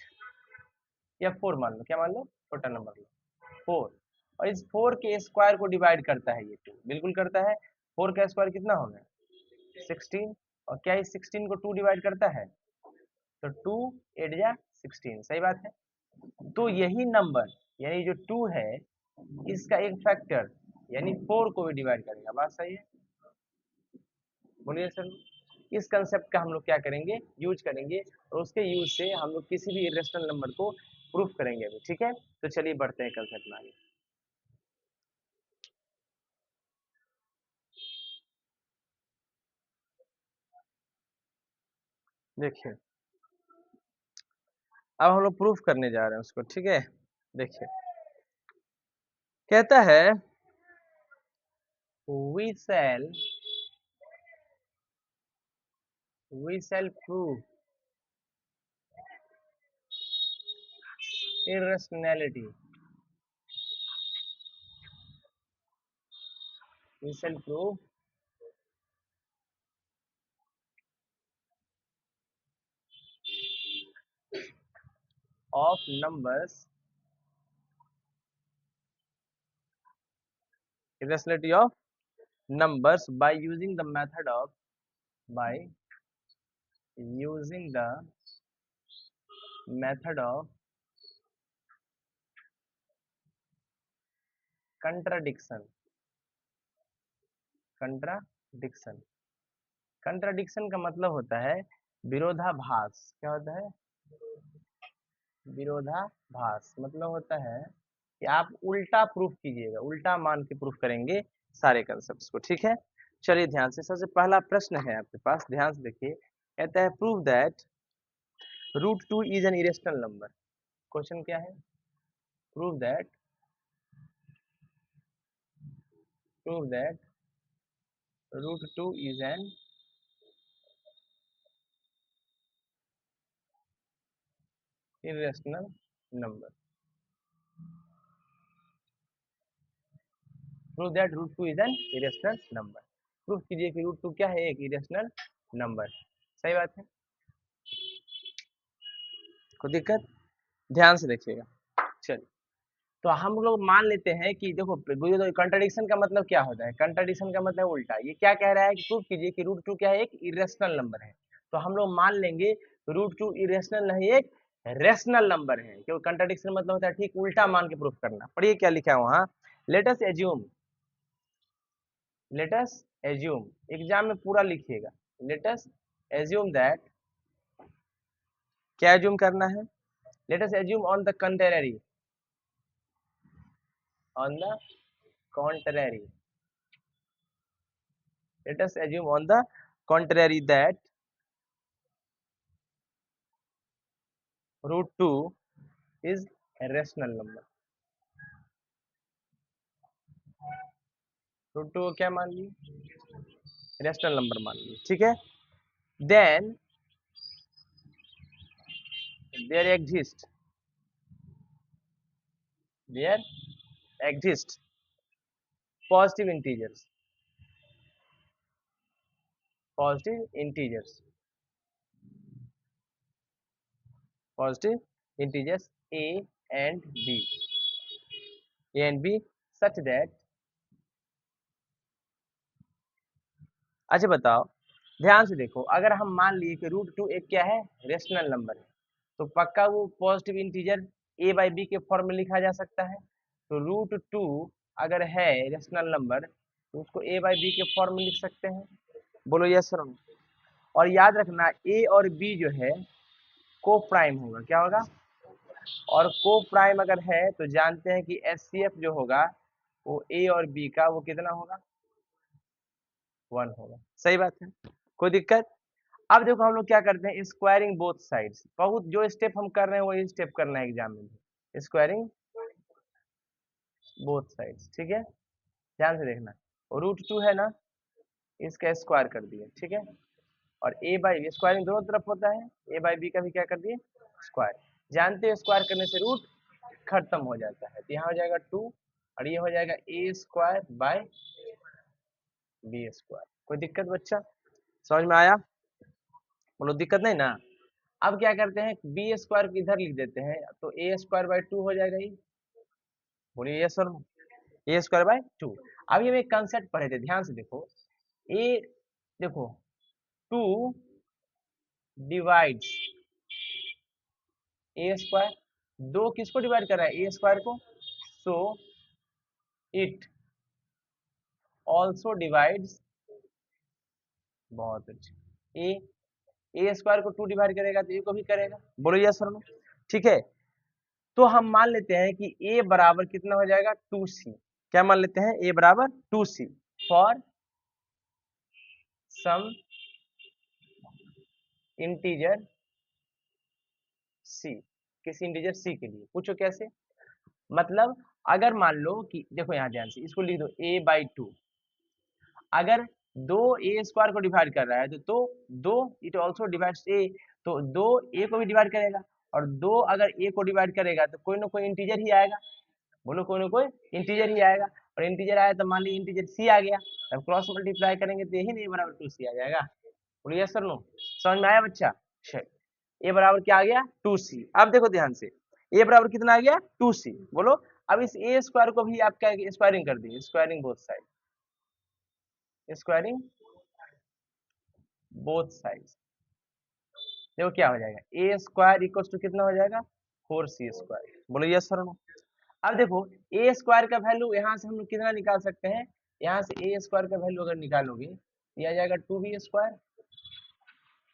या 4 मान लो, क्या मान लो, छोटा नंबर लो, 4, और इस 4 के स्क्वायर को डिवाइड करता है ये 2, बिल्कुल करता है। 4 का स्क्वायर कितना होगा, 16, और क्या इस 16 को 2 डिवाइड करता है, तो 2 8 जा 16, सही बात है। तो यही नंबर, यानी जो 2 है, इसका एक फैक्टर यानी 4 को भी डिवाइड करेगा, बात सही है, बोलिए सर। इस कंसेप्ट का हम लोग क्या करेंगे, यूज करेंगे, और उसके यूज से हम लोग किसी भी इरेशनल नंबर को प्रूफ करेंगे अभी, ठीक है। तो चलिए बढ़ते हैं कंसेप्ट में आगे। देखिए, अब हम लोग प्रूफ करने जा रहे हैं उसको, ठीक है। देखिए, कहता है we shall prove irrationality, we shall prove of numbers, irrationality of numbers by using the method of, by using the method of contradiction, contradiction, contradiction का मतलब होता है विरोधाभास, क्या होता है, विरोधाभास मतलब होता है कि आप उल्टा प्रूफ कीजिएगा, उल्टा मान के प्रूफ करेंगे सारे कंसेप्ट्स को, ठीक है। चलिए ध्यान से, सबसे पहला प्रश्न है आपके पास, ध्यान से देखिए, कहता है prove that root 2 is an irrational number. Question क्या है, prove that, prove that root 2 is an irrational number, prove that root 2 is an irrational number, proof कीजिए कि रूट 2 क्या है, एक इरेशनल नंबर, सही बात है, कोई दिक्कत, ध्यान से देखिएगा। चलिए, तो हम लोग मान लेते हैं कि देखो, कंट्राडिक्शन का मतलब क्या होता है, कंट्राडिक्शन का मतलब उल्टा, ये क्या कह रहा है कि प्रूव कीजिए कि रूट 2 क्या है, एक इरेशनल नंबर है, तो हम लोग मान लेंगे रूट 2 इरेशनल नहीं, एक रेशनल नंबर है, क्योंकि कंट्राडिक्शन मतलब होता है ठीक उल्टा मान के प्रूफ करना। पढ़िए क्या लिखा है वहां, let us assume, let us assume, exam में पूरा लिखिएगा, लेट अस एज्यूम दैट, क्या एज्यूम करना है, let us assume on the contrary, on the contrary, let us assume on the contrary that √2 is rational number. √2 को क्या मान लिए? रेशनल नंबर मान लिए, ठीक है। Then there exist positive integers, positive integers, positive integers a and b, such that, अच्छा बताओ, ध्यान से देखो, अगर हम मान लिए कि √2 एक क्या है? रेशनल नंबर है, तो पक्का वो positive integer a by b के फॉर्म में लिखा जा सकता है। तो √2 अगर है रेशनल नंबर तो उसको a बाई बी के फॉर्म में लिख सकते हैं। बोलो यस सर। और याद रखना a और b जो है को प्राइम होगा, क्या होगा? और को प्राइम अगर है तो जानते हैं कि HCF जो होगा वो ए और बी का वो कितना होगा? 1 होगा। सही बात है, कोई दिक्कत? अब देखो हम लोग क्या करते हैं, स्क्वायरिंग बोथ साइड्स। बहुत जो स्टेप हम कर रहे हैं वही स्टेप करना है एग्जाम में, स्क्वायरिंग बोथ साइड्स, ठीक है। ध्यान से देखना, √2 है ना, इसका स्क्वायर कर दिए, ठीक है। और ए बाई स्क्वायरिंग दोनों तरफ होता है, ए बाई बी का भी क्या कर दिए? स्क्वायर। जानते हैं स्क्वायर करने से रूट खत्म हो जाता है, तो यहाँ हो जाएगा 2 और ये हो जाएगा ए स्क्वायर बाय बी स्क्वायर। कोई दिक्कत बच्चा? समझ में आया? बोलो दिक्कत नहीं ना। अब क्या करते हैं, बी स्क्वायर को इधर लिख देते हैं, तो ए स्क्वायर बाय 2 हो जाएगा ये। बोलिए yes sir. A square by 2। अभी हम एक कंसेप्ट पढ़े थे, ध्यान से देखो, ए देखो 2 डिवाइड्स ए स्क्वायर, 2 किसको डिवाइड कर रहा है? ए स्क्वायर को। सो इट ऑल्सो डिवाइड्स, बहुत अच्छा, ए स्क्वायर को 2 डिवाइड करेगा तो ए को भी करेगा। बोलो यस सर। ठीक है, तो हम मान लेते हैं कि ए बराबर कितना हो जाएगा? 2c। क्या मान लेते हैं? ए बराबर 2c for some integer c, किसी इंटीजर c के लिए। पूछो कैसे? मतलब अगर मान लो कि देखो यहाँ ध्यान से इसको लिख दो a बाई 2, अगर 2 ए स्क्वायर को डिवाइड कर रहा है तो 2 इट ऑल्सो डिवाइड्स ए, तो 2 ए को भी डिवाइड करेगा, और 2 अगर ए को डिवाइड करेगा तो कोई ना कोई इंटीजर ही आएगा। बोलो कोई ना कोई इंटीजर ही आएगा, और इंटीजर आया तो मान लीजिए इंटीजर सी आ गया, तब क्रॉस मल्टीप्लाई करेंगे तो यही नहीं बराबर 2c आ जाएगा। बोलो यस सर नो। समझ में आया बच्चा? ए बराबर क्या आ गया? 2c। अब देखो ध्यान से, ए बराबर कितना आ गया? 2c। बोलो अब इस ए स्क्वायर को भी आप क्या स्क्वायरिंग कर दिए, squaring both side, squaring both sides. देखो क्या हो जाएगा, ए स्क्वायर इक्वल्स टू कितना हो जाएगा? 4c square. बोलो यस सर नो। अब देखो ए स्क्वायर का वैल्यू यहाँ से हम लोग कितना निकाल सकते हैं, यहाँ से ए स्क्वायर का वैल्यू अगर निकालोगे ये आ जाएगा 2b स्क्वायर,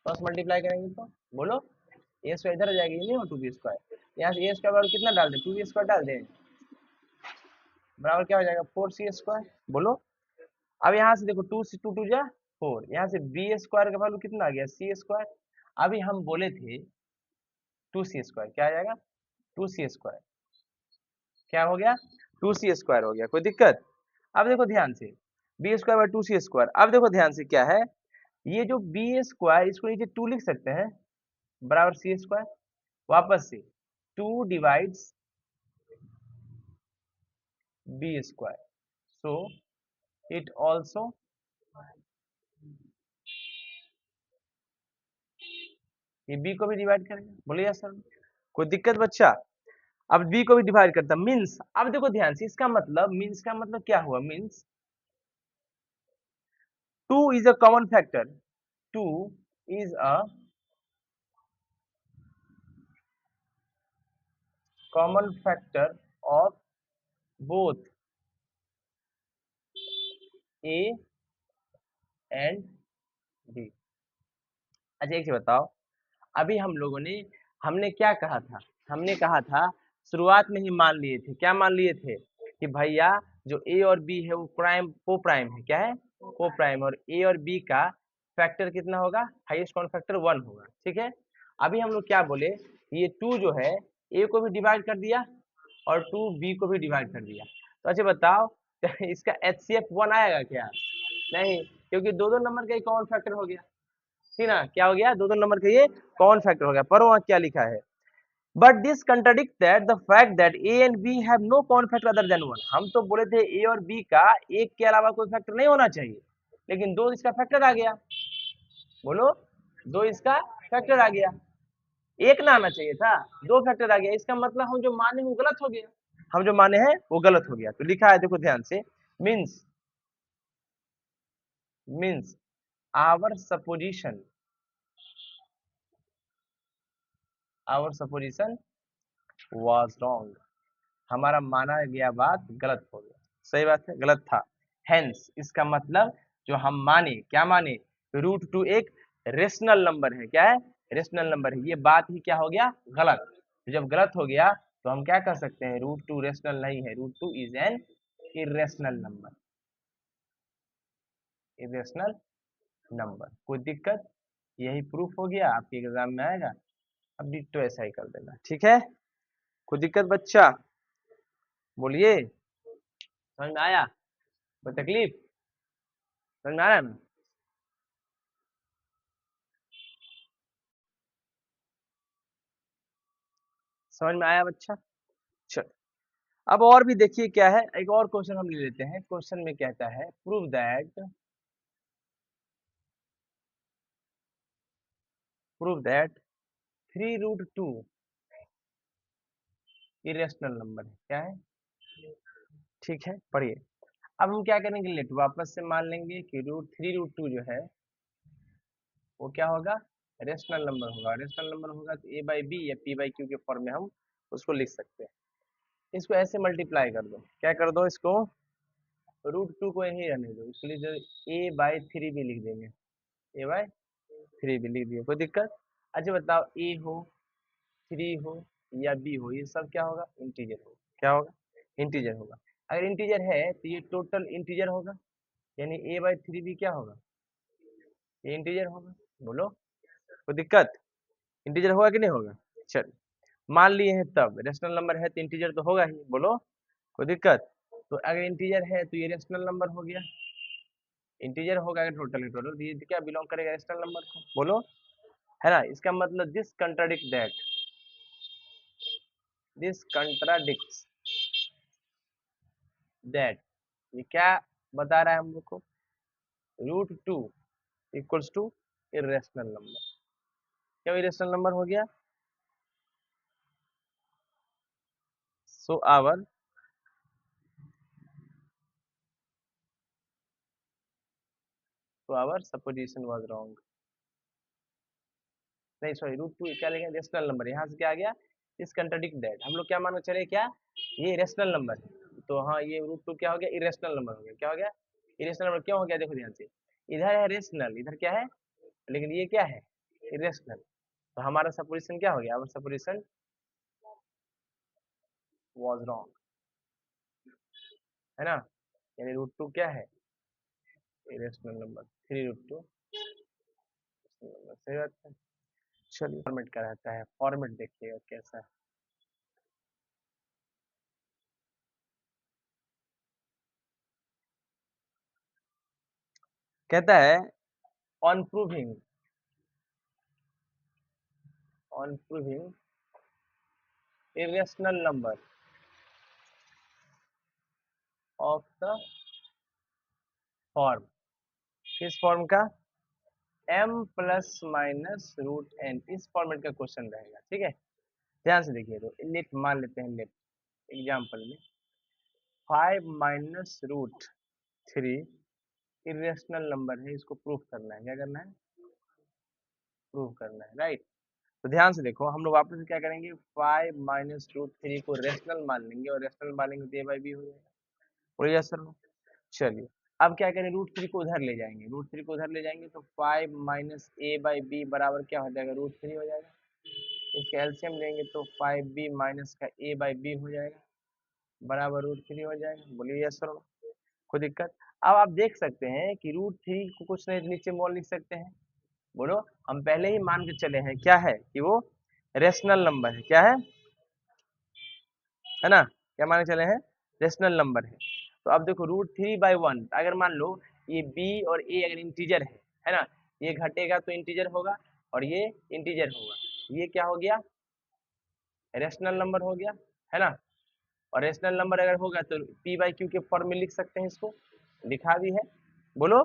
क्रॉस मल्टीप्लाई करेंगे तो बोलो ए स्क्वायर इधर आ जाएगी, ये नहीं हो 2b स्क्वायर, यहाँ से ए स्क्वायर बराबर कितना डाल दें? 2b स्क्वायर डाल दें, बराबर क्या हो जाएगा? 4c square. बोलो अब यहाँ से देखो 2 से 2 2 जा 4, यहाँ से बी स्क्वायर का वैल्यू कितना आ गया? c square. अभी हम बोले थे 2c स्क्वायर, क्या आ जाएगा? 2c स्क्वायर क्या हो गया? 2c स्क्वायर हो गया। कोई दिक्कत? अब देखो ध्यान से, B square by 2c square. अब देखो ध्यान से क्या है, ये जो बी स्क्वायर इसको नीचे 2 लिख सकते हैं बराबर c स्क्वायर। वापस से 2 divides b square, so it also, ये बी को भी डिवाइड करेगा। बोलिए सर कोई दिक्कत बच्चा? अब बी को भी डिवाइड करता मीन्स, अब देखो ध्यान से इसका मतलब, मीन्स का मतलब क्या हुआ? Means 2 is a common factor, 2 is a common factor of both a and b। अच्छा एक चीज बताओ, अभी हम लोगों ने, हमने क्या कहा था? हमने कहा था शुरुआत में ही मान लिए थे, क्या मान लिए थे? कि भैया जो ए और बी है वो प्राइम को प्राइम है, क्या है? को प्राइम, और ए और बी का फैक्टर कितना होगा? हाईएस्ट कॉमन फैक्टर 1 होगा, ठीक है। अभी हम लोग क्या बोले ये 2 जो है ए को भी डिवाइड कर दिया और 2 बी को भी डिवाइड कर दिया। तो अच्छा बताओ इसका एचसीएफ 1 आएगा क्या? नहीं, क्योंकि दो दो नंबर का ही कॉमन फैक्टर हो गया, ठीक ना? क्या हो गया? दो दो नंबर का ये कॉमन फैक्टर हो गया। पर वहां क्या लिखा है? But this contradict that the fact that a and b have no common factor other than 1। हम तो बोले थे ए और बी का एक के अलावा कोई फैक्टर नहीं होना चाहिए, लेकिन दो इसका फैक्टर आ गया। बोलो, दो इसका फैक्टर आ गया, एक ना आना चाहिए था, दो फैक्टर आ गया। इसका मतलब हम जो माने वो गलत हो गया, हम जो माने हैं वो गलत हो गया। तो लिखा है, देखो ध्यान से, means means our supposition was wrong. हमारा माना गया बात गलत हो गया। सही बात है, गलत था। हेंस इसका मतलब जो हम माने, क्या माने? √2 एक रेशनल नंबर है। क्या है? रेशनल नंबर है। ये बात ही क्या हो गया? गलत। तो जब गलत हो गया तो हम क्या कर सकते हैं? √2 रेशनल नहीं है, √2 is an irrational number. Irrational number. कोई दिक्कत? यही प्रूफ हो गया, आपके एग्जाम में आएगा। अब डिट्टो ऐसा ही कर देना, ठीक है? कोई दिक्कत बच्चा? बोलिए, समझ में आया? कोई तकलीफ? समझ में आ रहा है ना? समझ में आया बच्चा? चल, अब और भी देखिए क्या है। एक और क्वेश्चन हम ले लेते हैं। क्वेश्चन में कहता है प्रूव दैट 3√2 इरेशनल नंबर है। क्या है? ठीक है, पढ़िए। अब हम क्या करेंगे? लेट वापस से मान लेंगे कि √3√2 जो है वो क्या होगा? रेशनल नंबर होगा। रेशनल नंबर होगा तो ए बाई बी या पी बाई क्यू के फॉर्म में हम उसको लिख सकते हैं। इसको ऐसे मल्टीप्लाई कर दो। क्या कर दो? इसको √2 को यही रहने दो, इसलिए जो a/3 भी लिख देंगे। a/3 भी लिख दिए, कोई दिक्कत? अच्छा बताओ, ए हो, 3 हो या बी हो, ये सब क्या होगा? इंटीजर होगा। क्या होगा? इंटीजर होगा। अगर इंटीजर है तो ये टोटल इंटीजर होगा, यानी a/3 भी क्या होगा? ये इंटीजर होगा। बोलो, कोई दिक्कत? इंटीजर होगा कि नहीं होगा? चल, मान लिए हैं तब रेशनल नंबर है तो इंटीजर तो होगा ही। बोलो, कोई दिक्कत? तो अगर इंटीजर है तो ये रेशनल नंबर हो गया। इंटीजर होगा अगर टोटल टोटल, ये क्या बिलोंग करेगा? रेशनल नंबर को। बोलो, है ना? इसका मतलब दिस कंट्राडिक्ट दैट ये क्या बता रहा है हम लोग को? √2 इक्वल्स टू इरेशनल नंबर। क्या इरेशनल नंबर हो गया? So our supposition was wrong. नहीं सॉरी, √2 क्या लेंगे? Rational number. यहाँ से क्या आ गया? इस कंट्राडिक्ट दैट। हम लोग क्या मान के चले? क्या ये रेशनल नंबर है? तो हाँ, ये √2 क्या हो गया? इरेशनल नंबर हो गया। क्या हो गया? Irrational number. क्यों हो गया? देखो ध्यान से, इधर है रेशनल, इधर क्या है? लेकिन ये क्या है? इरेशनल। तो हमारा सपोजिशन क्या हो गया? आवर सपोजिशन वाज रॉन्ग, है ना? यानी √2 क्या है? Irrational number. 3√2 नंबर। सही बात है। चलिए, फॉर्मेट का रहता है, फॉर्मेट देखिएगा कैसा है। कहता है on proving irrational number of the form. किस फॉर्म का? m plus minus √n। इस फॉर्मेट का क्वेश्चन रहेगा, ठीक है? ध्यान से देखिए। तो लेट मान लेते हैं, लेट एग्जाम्पल में 5 - √3 इरेशनल नंबर है। इसको प्रूफ करना है। क्या करना है? प्रूफ करना है, राइट? तो ध्यान से देखो, हम लोग वापस से क्या करेंगे? 5 - √3 को रेशनल मान लेंगे, और रेशनल मानेंगे तो a/b हो जाएगा। हो गया सर? चलिए, अब क्या करें? √3 को उधर ले जाएंगे। √3 को उधर ले जाएंगे तो 5 - a/b बराबर क्या हो जाएगा? √3 हो जाएगा। इसका एलसीएम लेंगे तो 5b माइनस का a/b हो जाएगा, बराबर √3 हो जाएगा। बोलिए यस सर? कोई दिक्कत? अब आप देख सकते हैं कि √3 को कुछ नहीं नीचे मोल लिख सकते हैं। बोलो, हम पहले ही मान के चले हैं क्या है कि वो रेशनल नंबर है, क्या है ना, क्या माने चले हैं, रेशनल नंबर है। तो अब देखो √3/1, अगर मान लो ये बी और ए अगर इंटीजर है ना, ये घटेगा तो इंटीजर होगा और ये इंटीजर होगा, ये क्या हो गया, रेशनल नंबर हो गया, है ना। और रेशनल नंबर अगर होगा तो p/q के फॉर्म में लिख सकते हैं इसको, लिखा भी है, बोलो।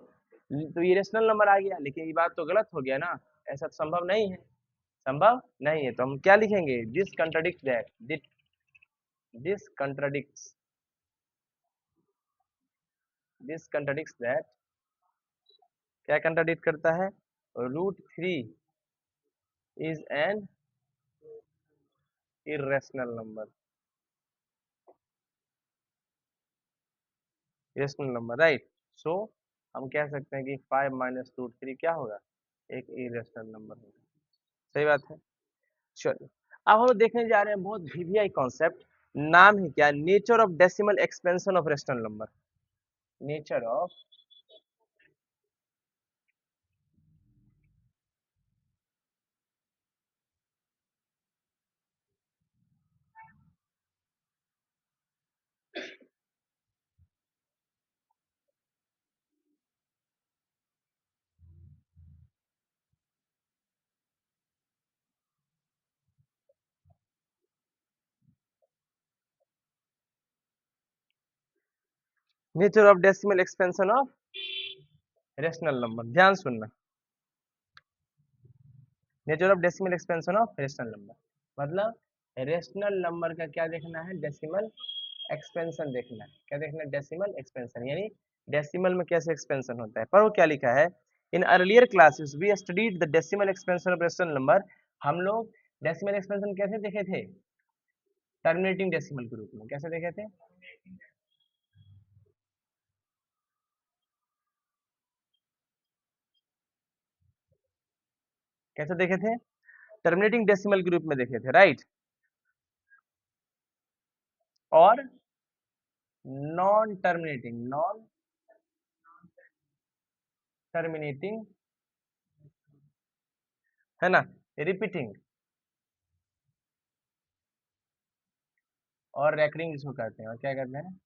तो ये रेशनल नंबर आ गया, लेकिन ये बात तो गलत हो गया ना, ऐसा तो संभव नहीं है, संभव नहीं है, तो हम क्या लिखेंगे, this contradict that, this contradicts, this contradicts that, क्या कंट्राडिक्ट करता है, √3 is an irrational number, irrational number, right. So हम कह सकते हैं कि 5 माइनस √3 क्या होगा, एक इरेशनल नंबर होगा, सही बात है। चलो अब हम देखने जा रहे हैं बहुत वीवीआई कॉन्सेप्ट, नाम है क्या, nature of decimal expansion of rational number, nature of, nature of decimal expansion of rational number, ध्यान सुनना, nature of decimal expansion of rational number, मतलब रेशनल नंबर का क्या देखना है, डेसिमल एक्सपेंशन देखना है, क्या देखना है, डेसिमल एक्सपेंशन, यानी डेसिमल में कैसे एक्सपेंशन होता है। पर वो क्या लिखा है, in earlier classes we studied the decimal expansion of rational number, हम लोग डेसिमल एक्सपेंशन कैसे देखे थे, टर्मिनेटिंग डेसिमल के रूप में, कैसे देखे थे, कैसे देखे थे, टर्मिनेटिंग डेसिमल के रूप में देखे थे, राइट। और नॉन टर्मिनेटिंग, नॉन टर्मिनेटिंग, है ना, रिपीटिंग और रैकरिंग जिसको कहते हैं, और क्या कहते हैं,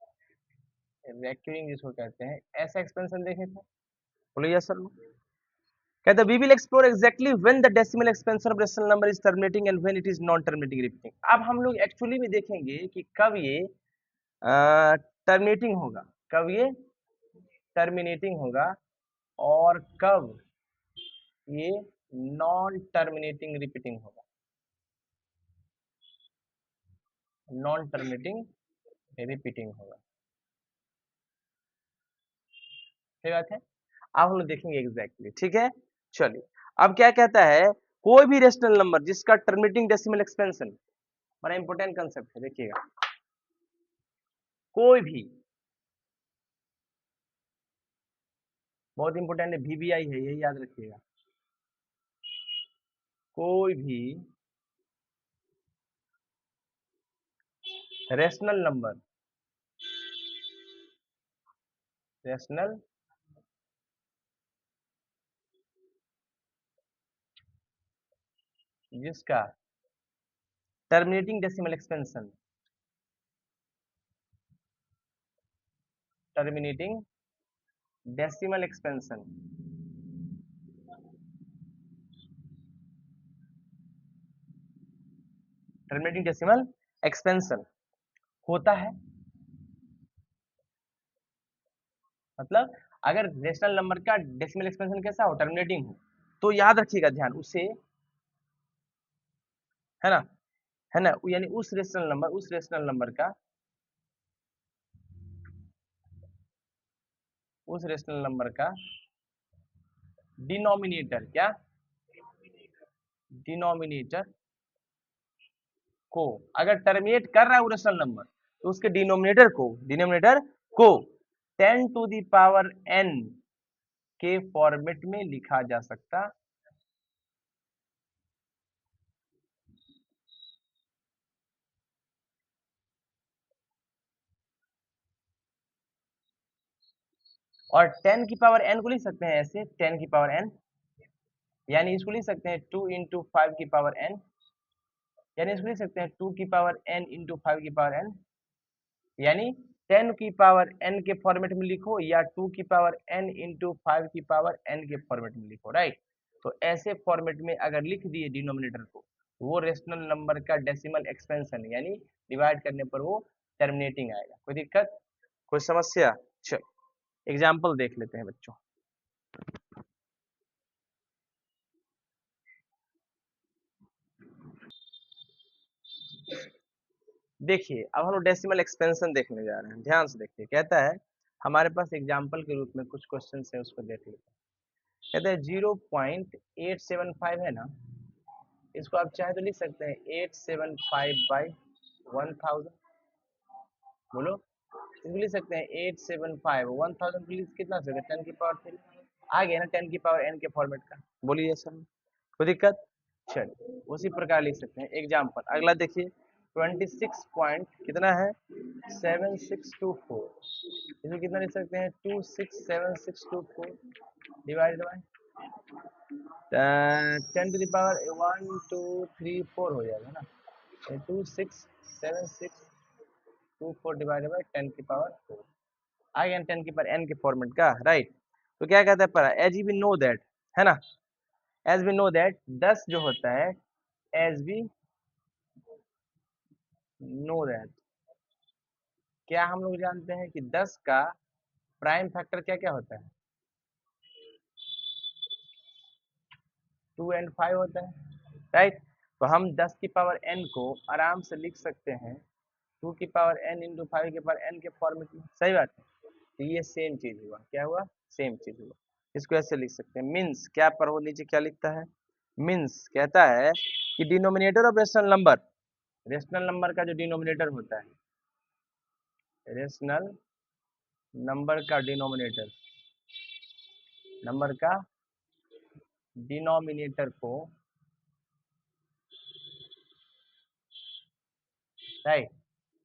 रैकरिंग जिसको कहते हैं, ऐसा एक्सपेंशन देखे थे, बोलो यस सर। कहते we will explore exactly when the decimal expansion of rational number is terminating and when it is non terminating repeating. अब हम लोग एक्चुअली में देखेंगे कि कब ये टर्मिनेटिंग होगा, कब ये टर्मिनेटिंग होगा, और कब ये नॉन टर्मिनेटिंग रिपीटिंग होगा, नॉन टर्मिनेटिंग रिपीटिंग होगा, सही बात है। अब हम लोग देखेंगे एग्जैक्टली, ठीक है। चलिए अब क्या कहता है, कोई भी रेशनल नंबर जिसका टर्मिनेटिंग डेसिमल एक्सपेंशन, बड़ा इंपॉर्टेंट कंसेप्ट है, देखिएगा, कोई भी, बहुत इंपॉर्टेंट है, वीवीआई है, यही याद रखिएगा, कोई भी रेशनल नंबर, रेशनल जिसका terminating decimal expansion, terminating decimal expansion, terminating decimal expansion होता है, मतलब अगर रेशनल नंबर का डेसिमल एक्सपेंशन कैसा हो, टर्मिनेटिंग हो, तो याद रखिएगा, ध्यान उसे, है ना, है ना, यानी उस रेशनल नंबर, उस रेशनल नंबर का, उस रेशनल नंबर का डिनोमिनेटर, क्या, डिनोमिनेटर को, अगर टर्मिनेट कर रहा है वो रेशनल नंबर, तो उसके डिनोमिनेटर को, डिनोमिनेटर को 10 टू द पावर n के फॉर्मेट में लिखा जा सकता, और 10 की पावर n को लिख सकते हैं ऐसे, 10 की पावर n, यानी इसको लिख सकते हैं 2 इंटू 5 की पावर n, यानी इसको लिख सकते हैं 2 की पावर n इंटू 5 की पावर n, यानी 10 की पावर n के फॉर्मेट में लिखो या 2 की पावर n इंटू 5 की पावर n के फॉर्मेट में लिखो, राइट। तो ऐसे फॉर्मेट में अगर लिख दिए डिनोमिनेटर को, वो रेशनल नंबर का डेसिमल एक्सपेंशन यानी डिवाइड करने पर वो टर्मिनेटिंग आएगा। कोई दिक्कत, कोई समस्या? चलो एग्जाम्पल देख लेते हैं बच्चों। देखिए अब हम लोग डेसिमल एक्सपेंशन देखने जा रहे हैं, ध्यान से देखिए। कहता है हमारे पास एग्जाम्पल के रूप में कुछ क्वेश्चन है, उसको देख लेते हैं। कहते हैं 0.875 है ना, इसको आप चाहे तो लिख सकते हैं 875/1000। बोलो, इसको लिख सकते हैं 875 1000 को कितना हो सकता है 10 की पावर 3। आ गया ना 10 की पावर n के फॉर्मेट का। बोलिए सर, कोई दिक्कत? चलिए उसी प्रकार लिख सकते हैं। एग्जाम्पल अगला देखिए 26 पॉइंट कितना है 7624, इसमें कितना लिख सकते हैं 267624 divided by 10 to the power 1 2 3 4 हो जाएगा ना, 267624 डिवाइडेड बाय 10 की पावर 4 आ गया 10 की पावर n के फॉर्मेट का, राइट। तो क्या कहता है पर एज वी नो दैट, है ना, एज वी नो दैट 10 जो होता है, एज वी नो दैट, क्या हम लोग जानते हैं कि 10 का प्राइम फैक्टर क्या क्या होता है, 2 एंड 5 होता है, राइट। तो हम 10 की पावर n को आराम से लिख सकते हैं 2 की पावर n इंटू 5 की पावर n के फॉर्मेट में, सही बात है। तो ये सेम चीज हुआ, क्या हुआ, सेम चीज हुआ। इसको ऐसे लिख सकते हैं मीन्स, क्या पर वो नीचे क्या लिखता है, मीन्स कहता है कि denominator of rational number, rational number का जो डिनोमिनेटर होता है, रेशनल नंबर का डिनोमिनेटर, नंबर का डिनोमिनेटर को, राइट,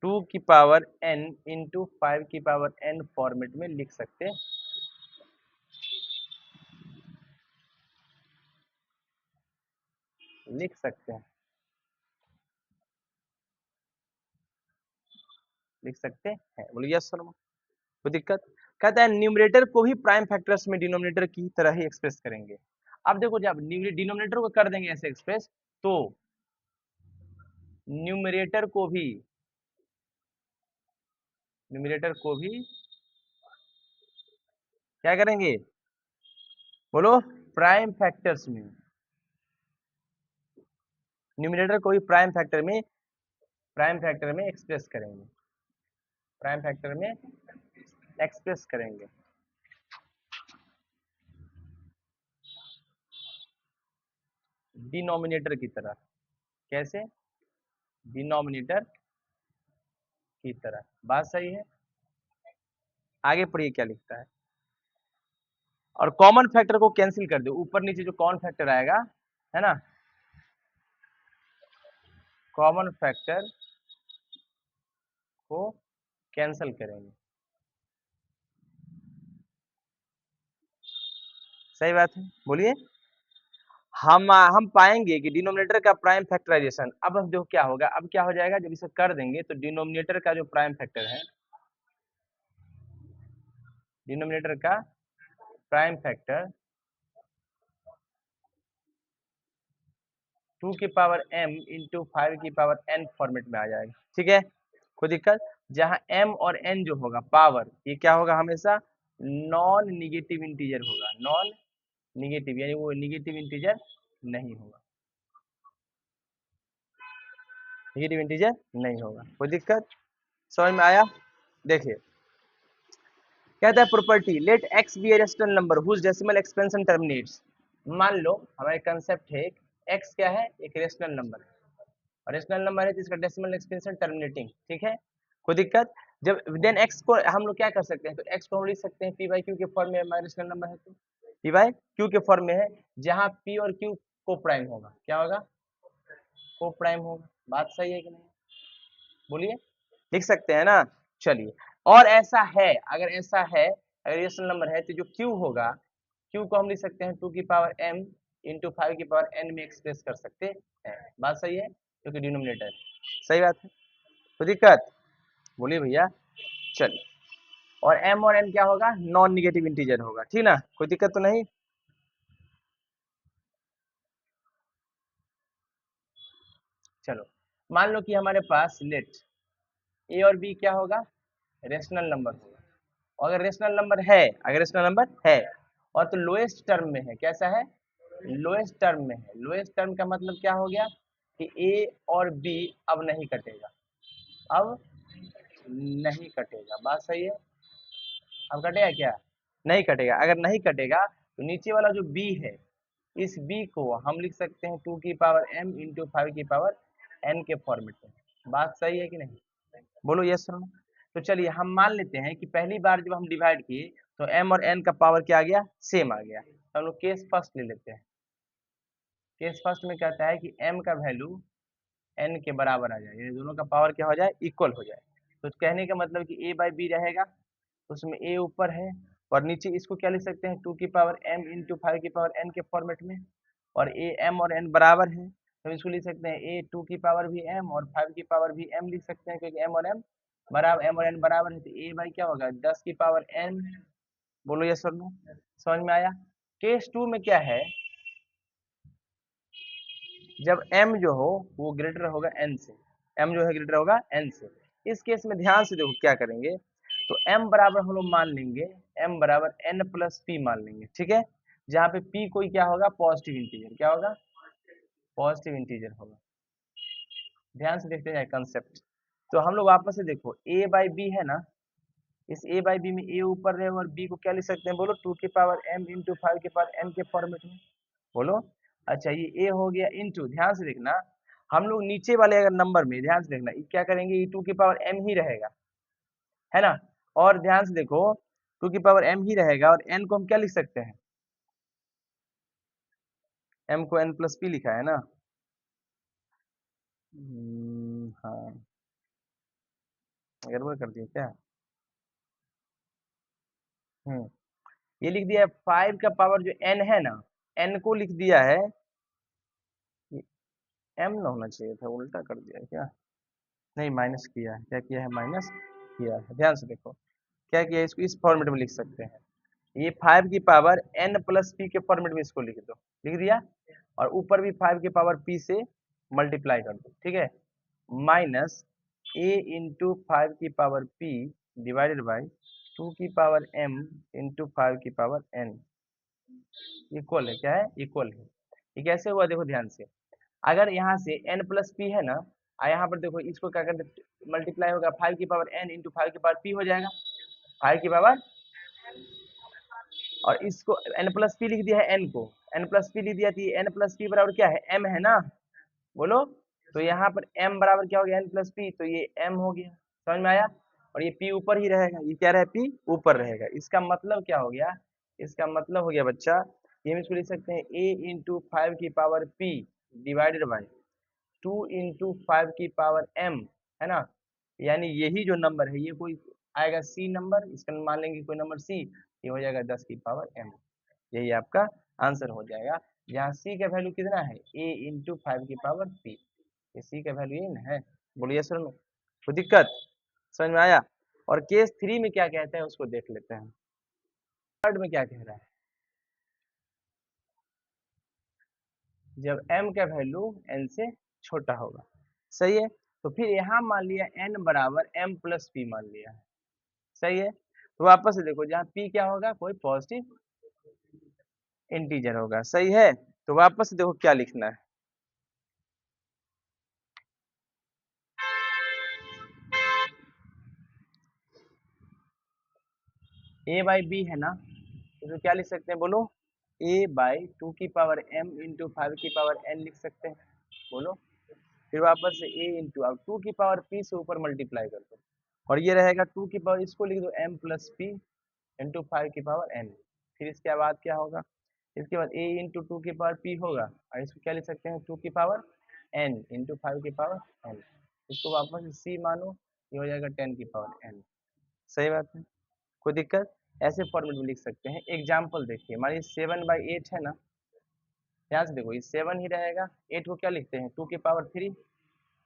2 की पावर n इंटू 5 की पावर n फॉर्मेट में लिख सकते हैं, लिख सकते हैं, लिख सकते हैं। बोलिए यस सर, कोई दिक्कत? कहता है न्यूमरेटर को भी प्राइम फैक्टर्स में डिनोमिनेटर की तरह ही एक्सप्रेस करेंगे। अब देखो जब डिनोमिनेटर को कर देंगे ऐसे एक्सप्रेस, तो न्यूमरेटर को भी, न्यूमरेटर को भी क्या करेंगे, बोलो, प्राइम फैक्टर्स में, न्यूमरेटर को भी प्राइम फैक्टर में, प्राइम फैक्टर में एक्सप्रेस करेंगे, प्राइम फैक्टर में एक्सप्रेस करेंगे, डिनोमिनेटर की तरह। कैसे, डिनोमिनेटर की तरह, बात सही है। आगे पढ़िए क्या लिखता है, और कॉमन फैक्टर को कैंसिल कर दो, ऊपर नीचे जो कॉमन फैक्टर आएगा, है ना, कॉमन फैक्टर को कैंसिल करेंगे, सही बात है। बोलिए, हम पाएंगे कि डिनोमिनेटर का प्राइम फैक्टराइजेशन, अब जो क्या होगा, अब क्या हो जाएगा, जब इसे कर देंगे तो डिनोमिनेटर का जो प्राइम फैक्टर है, डिनोमिनेटर का प्राइम फैक्टर 2 की पावर m इंटू 5 की पावर n फॉर्मेट में आ जाएगा, ठीक है। कोई दिक्कत? जहां m और n जो होगा पावर, ये क्या होगा, हमेशा नॉन निगेटिव इंटीजर होगा, नॉन निगेटिव, यानी वो निगेटिव इंटीजर नहीं होगा, निगेटिव इंटीजर नहीं होगा। कोई दिक्कत, समझ में आया? देखिए कहता है property let x be a rational number whose decimal expansion terminates. मान लो हमारे कंसेप्ट है x क्या है, एक रेशनल नंबर है, और रेशनल नंबर है जिसका डेसिमल एक्सपेंशन टर्मिनेटिंग, ठीक है। कोई दिक्कत? जब देन x को हम लोग क्या कर सकते हैं, तो x को हम लिख सकते हैं p बाई क्यू के फॉर्म में, हमारा रेशनल नंबर है तो p बाई क्यू के फॉर्म में है, जहां p और q को प्राइम होगा, क्या होगा, को प्राइम होगा। बात सही है कि नहीं, बोलिए, लिख सकते हैं ना। चलिए, और ऐसा है, अगर ऐसा है, अगर रेशनल नंबर है तो जो q होगा, q को हम लिख सकते हैं 2 की पावर m इंटू 5 की पावर n में एक्सप्रेस कर सकते हैं। बात सही है, क्योंकि डिनोमिनेटर है। सही बात है, कोई दिक्कत? बोलिए भैया। चलिए, और m और n क्या होगा? नॉन निगेटिव इंटीजर होगा, ठीक ना, कोई दिक्कत तो नहीं। चलो, मान लो कि हमारे पास लेट a और b क्या होगा? रेशनल नंबर होगा। और अगर रेशनल नंबर है, अगर रेशनल नंबर है और तो लोएस्ट टर्म में है, कैसा है? लोएस्ट टर्म में है। लोएस्ट टर्म का मतलब क्या हो गया कि a और b अब नहीं कटेगा, अब नहीं कटेगा। बात सही है? अब कटेगा क्या? नहीं कटेगा। अगर नहीं कटेगा तो नीचे वाला जो b है, इस b को हम लिख सकते हैं 2 की पावर m इंटू 5 की पावर n के फॉर्मेट में। बात सही है कि नहीं? बोलो यस सर। तो चलिए हम मान लेते हैं कि पहली बार जब हम डिवाइड किए तो m और n का पावर क्या आ गया? सेम आ गया। तो हम लोग केस फर्स्ट ले लेते हैं। केस फर्स्ट में कहता है कि m का वैल्यू n के बराबर आ जाए, यानी दोनों का पावर क्या हो जाए? इक्वल हो जाए। तो कहने का मतलब कि a बाई बी रहेगा, उसमें a ऊपर है और नीचे इसको क्या लिख सकते हैं? 2 की पावर m इंटू 5 की पावर n के फॉर्मेट में। और a m और n बराबर है तो इसको लिख सकते हैं a 2 की पावर भी m और 5 की पावर भी m लिख सकते हैं, क्योंकि m और n बराबर है। तो a बाई क्या होगा? 10 की पावर n। बोलो यस और नो, समझ में आया? केस 2 में क्या है? जब m जो हो वो ग्रेटर होगा n से, m जो है ग्रेटर होगा n से। इस केस में ध्यान से देखो क्या करेंगे, तो m बराबर हम लोग मान लेंगे, m बराबर n प्लस पी मान लेंगे, ठीक है। जहाँ पे p कोई क्या होगा? Positive integer. क्या होगा? पॉजिटिव इंटीजर होगा। ध्यान से देखते जाए कंसेप्ट। तो हम लोग वापस से देखो, a बाई बी है ना, इस a बाई बी में a ऊपर रहे और b को क्या लिख सकते हैं? बोलो 2 की पावर m इंटू 5 की पावर n के फॉर्मेट में। बोलो। अच्छा, ये a हो गया इंटू, ध्यान से देखना, हम लोग नीचे वाले अगर नंबर में ध्यान से देखना, ये क्या करेंगे? ये 2 की पावर m ही रहेगा, है ना। और ध्यान से देखो, 2 की पावर m ही रहेगा और n को हम क्या लिख सकते हैं? m को n प्लस पी लिखा है ना। हाँ, गड़बड़ कर दिया क्या? हम्म, ये लिख दिया है 5 का पावर जो n है ना, n को लिख दिया है, m ना होना चाहिए था, उल्टा कर दिया है क्या? नहीं, माइनस किया है। क्या किया है? माइनस किया है। ध्यान से देखो क्या किया है, इसको इस फॉर्मेट में लिख सकते हैं, ये 5 की पावर n प्लस पी के फॉर्मेट में इसको लिख दो। लिख दिया। और ऊपर भी 5 की पावर p से मल्टीप्लाई कर दो, ठीक है। माइनस a इंटू 5 की पावर p डिवाइडेड बाई 2 की पावर m इंटू 5 की पावर n इक्वल है। क्या है? इक्वल है। ये कैसे हुआ? देखो ध्यान से, अगर यहाँ से n प्लस पी है ना, और यहाँ पर देखो इसको क्या करते, मल्टीप्लाई होगा 5 की पावर n इंटू 5 की पावर p हो जाएगा, 5 की पावर, और इसको n प्लस पी लिख दिया है, n को n प्लस पी लिख दिया थी, n प्लस पी बराबर क्या है? m है ना। बोलो। तो यहाँ पर m बराबर क्या हो गया? n प्लस पी, तो ये m हो गया। समझ में आया? और ये p ऊपर ही रहेगा, ये क्या रहे? p ऊपर रहेगा। इसका मतलब क्या हो गया? इसका मतलब हो गया बच्चा, ये हम इसको लिख सकते हैं a इंटू 5 की power p divided by 2 into 5 की पावर m, है ना। यानी यही जो नंबर है, ये कोई आएगा c नंबर, इसका मान लेंगे कोई नंबर c, ये हो जाएगा 10 की पावर m। यही आपका आंसर हो जाएगा, जहाँ c का वैल्यू कितना है? a इंटू 5 की पावर p। ये c का वैल्यू यही ना है। बोलिए सर में कोई दिक्कत? समझ में आया? और केस 3 में क्या कहते हैं उसको देख लेते हैं। थर्ड में क्या कह रहा है? जब m का वैल्यू n से छोटा होगा। सही है। तो फिर यहाँ मान लिया n बराबर m प्लस पी मान लिया है। सही है। तो वापस से देखो, जहाँ p क्या होगा? कोई पॉजिटिव इंटीजर होगा। सही है। तो वापस से देखो क्या लिखना है, a बाई बी है ना, तो क्या लिख सकते हैं? बोलो। a बाई 2 की पावर m इंटू 5 की पावर n लिख सकते हैं। बोलो। फिर वापस से a इंटू, अब 2 की पावर p से ऊपर मल्टीप्लाई कर दो, और ये रहेगा 2 की पावर, इसको लिख दो m प्लस पी इंटू 5 की पावर n। फिर इसके बाद क्या होगा? इसके बाद a इंटू 2 की पावर p होगा, और इसको क्या लिख सकते हैं? 2 की पावर n इंटू 5 की पावर n। इसको वापस से c मानो, ये हो जाएगा 10 की पावर n। सही बात है, कोई दिक्कत? ऐसे फॉर्मेट में लिख सकते हैं। एग्जाम्पल देखिए, हमारी 7/8 है ना, ध्यान से देखो, ये 7 ही रहेगा, 8 को क्या लिखते हैं? 2 की पावर 3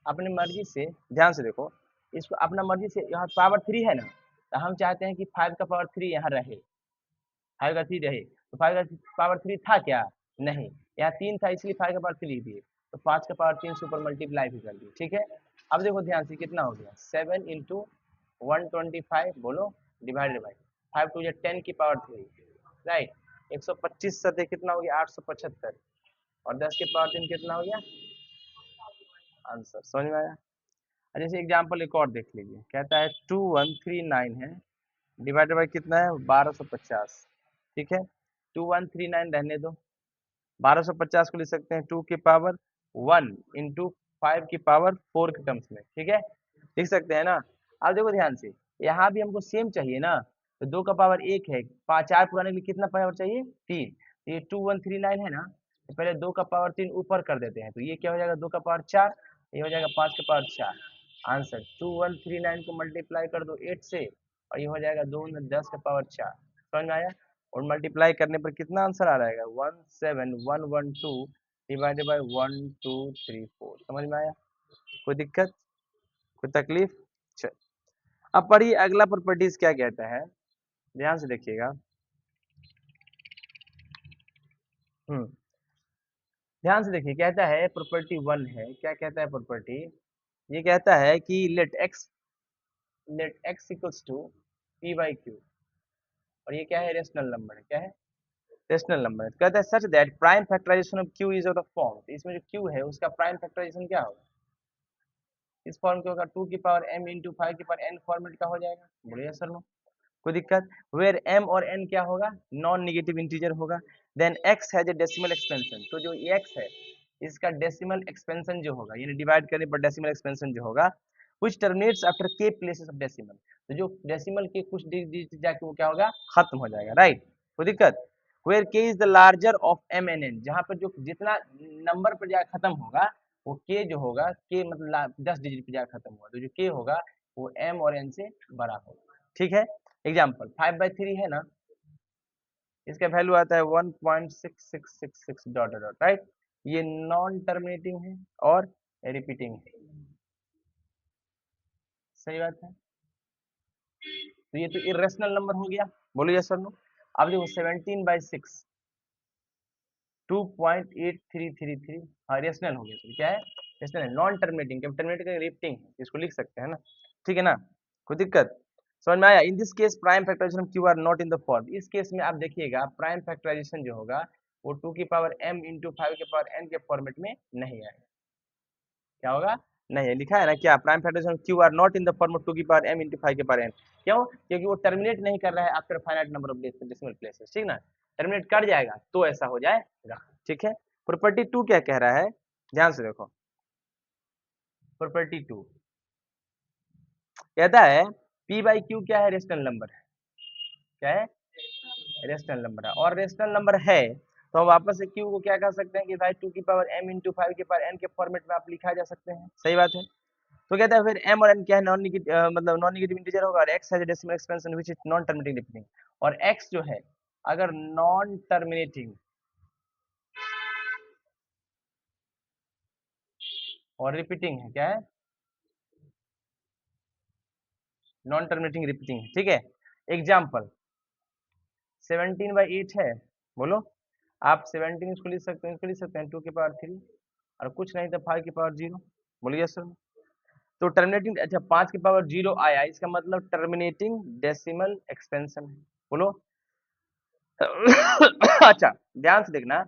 अपनी मर्जी से, ध्यान से देखो, इसको अपना मर्जी से, यहाँ पावर 3 है ना, तो हम चाहते हैं कि 5 का पावर 3 यहाँ रहे, 5 का 3 रहे, तो 5 का पावर 3 था क्या? नहीं, यहाँ 3 था इसलिए 5 का पावर 3 लिख दिए, तो 5 का पावर 3 से ऊपर मल्टीप्लाई भी कर दिए, ठीक है। अब देखो ध्यान से कितना हो गया, 7 इंटू 125, बोलो, डिवाइडेड बाई 5 टू 10 की पावर 3, राइट। 125 सतह कितना हो गया, 875, और 10 के पावर 3 कितना हो गया आंसर, समझ में आया। और जैसे एग्जाम्पल एक और देख लीजिए, कहता है 2139 है, डिवाइडेड बाई कितना है 1250, ठीक है। 2139 रहने दो, 1250 को लिख सकते हैं 2 की पावर 1 इंटू 5 की पावर 4 के टर्म्स में, ठीक है, लिख सकते हैं ना। अब देखो ध्यान से, यहाँ भी हमको सेम चाहिए ना, तो 2 का पावर 1 है, 4 पुराने के लिए कितना पावर चाहिए 3, ये 2139 है ना, तो पहले 2 का पावर 3 ऊपर कर देते हैं, तो ये क्या हो जाएगा 2 का पावर 4, ये हो जाएगा 5 का पावर 4, आंसर 2139 को मल्टीप्लाई कर दो 8 से, और ये हो जाएगा 2 में 10 का पावर 4, समझ में आया। और मल्टीप्लाई करने पर कितना आंसर आ रहेगा 17112 डिवाइडेड बाई 1234, समझ में आया, कोई दिक्कत, कोई तकलीफ। चल, अब पढ़िए अगला प्रॉपर्टीज क्या कहता है, ध्यान से देखिएगा। हम्म, ध्यान से देखिए, कहता है प्रॉपर्टी 1 है, क्या कहता है प्रॉपर्टी, ये कहता है कि let x equals to p by q, और ये क्या है रेशनल नंबर है, क्या है रेशनल नंबर है, तो कहता है such that prime factorisation of q is of the form, इसमें जो क्यू है उसका प्राइम फैक्टराइजेशन क्या होगा, इस फॉर्म के होगा 2 की पावर m इंटू 5 की पावर n फॉर्मेट का हो जाएगा, बोलिए सर नो, कोई दिक्कत। वेयर m और n क्या होगा, नॉन नेगेटिव इंटीजर होगा। Then x has a decimal expansion, तो जो x है इसका डेसिमल एक्सपेंशन जो होगा, यानी डिवाइड करने पर डेसिमल एक्सपेंशन जो होगा, which terminates after k places of decimal, तो जो डेसिमल के कुछ डिजिट जाके वो क्या होगा खत्म हो जाएगा, राइट, कोई दिक्कत। Where k is the larger of m and n, जहां पर जो जितना नंबर पर जाकर खत्म होगा, वो k जो होगा, k मतलब 10 डिजिट पे जाकर खत्म होगा, तो जो k होगा वो m और n से बड़ा होगा, ठीक है। एग्जाम्पल 5/3 है ना, इसका वैल्यू आता है 1.6666 डॉट डॉट, राइट, ये नॉन टर्मिनेटिंग है और रिपीटिंग है, सही बात है, तो ये तो इरेशनल नंबर हो गया, बोलो यस सर नो। अब देखो 17/6 2.8333, हाँ रेशनल हो गया, तो क्या है रेशनल है, नॉन टर्मिनेटिंग, टर्मिनेटिंग का रिपीटिंग इसको लिख सकते हैं ना, ठीक है ना, कोई दिक्कत, समझ में आया। In this case prime factorization q are not in the form, इस केस में आप देखिएगा प्राइम फैक्टराइजेशन जो होगा वो 2 की पावर m इंटू 5 की पावर n के फॉर्मेट में नहीं आएगा, क्या होगा नहीं है, लिखा है ना क्या, prime factorization q are not in the form of 2 की पावर m इंटू 5 की पावर n, क्यों, क्योंकि वो टर्मिनेट नहीं कर रहा है after finite number of decimal places, ठीक ना, टर्मिनेट कर जाएगा तो ऐसा हो जाएगा, ठीक है। प्रॉपर्टी 2 क्या कह रहा है, ध्यान से देखो, प्रॉपर्टी 2 कहता है p बाई क्यू क्या है रेशनल नंबर है, क्या है रेशनल नंबर है, और रेशनल नंबर है तो हम वापस से क्यू को क्या कर सकते हैं कि भाई 2 की पावर m इंटू 5 की पावर n के फॉर्मेट में आप लिखा जा सकते हैं, सही बात है। तो कहता है फिर m और n क्या है नॉन नेगेटिव, मतलब नॉन नेगेटिव इंटीजर होगा, और x has a decimal expansion which is non terminating repeating, और x जो है अगर नॉन टर्मिनेटिंग और रिपीटिंग है, क्या है नॉन टर्मिनेटिंग रिपीटिंग है, ठीक है। एग्जाम्पल 17/8 है, बोलो, आप 17 इसको लिख सकते हैं, इसको लिख सकते हैं 2 की पावर 3, और कुछ नहीं तो 5 की पावर 0, बोलिए सर। तो टर्मिनेटिंग, अच्छा 5 की पावर 0 आया, इसका मतलब टर्मिनेटिंग डेसिमल एक्सपेंशन है, बोलो। अच्छा ध्यान से देखना,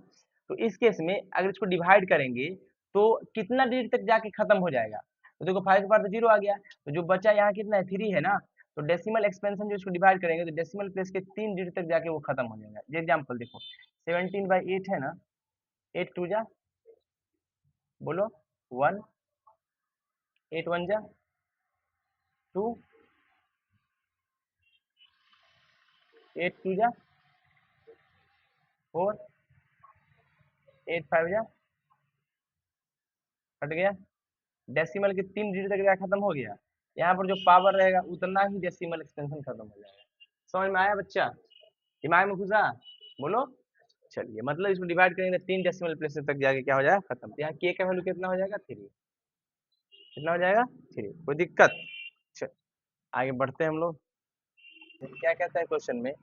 तो इस केस में अगर इसको डिवाइड करेंगे तो कितना डिजिट तक जाके खत्म हो जाएगा, तो देखो 5 के पावर 0 आ गया, तो जो बचा यहाँ कितना है 3 है ना, तो डेसिमल एक्सपेंशन जो इसको डिवाइड करेंगे तो डेसिमल प्लेस के 3 डिजिट तक जाके वो खत्म हो जाएगा। ये एग्जांपल देखो 17/8 है ना, 8 2 जा, बोलो 1, 8 1 जा 2, 8 2 जा 4, 8 5 जा, कट गया, डेसिमल के 3 डिजिट तक जाके खत्म हो गया, यहाँ पर जो पावर रहेगा उतना ही डेसिमल एक्सपेंशन खत्म हो जाएगा, समझ में आया बच्चा, दिमाग में घुसा, बोलो। चलिए मतलब इसको डिवाइड करेंगे तो 3 डेसिमल प्लेसेस तक जाके क्या हो जाएगा खत्म, तो यहाँ के का वैल्यू कितना हो जाएगा 3, कितना हो जाएगा 3, कोई दिक्कत? चल आगे बढ़ते हैं हम लोग। क्या कहता है क्वेश्चन में,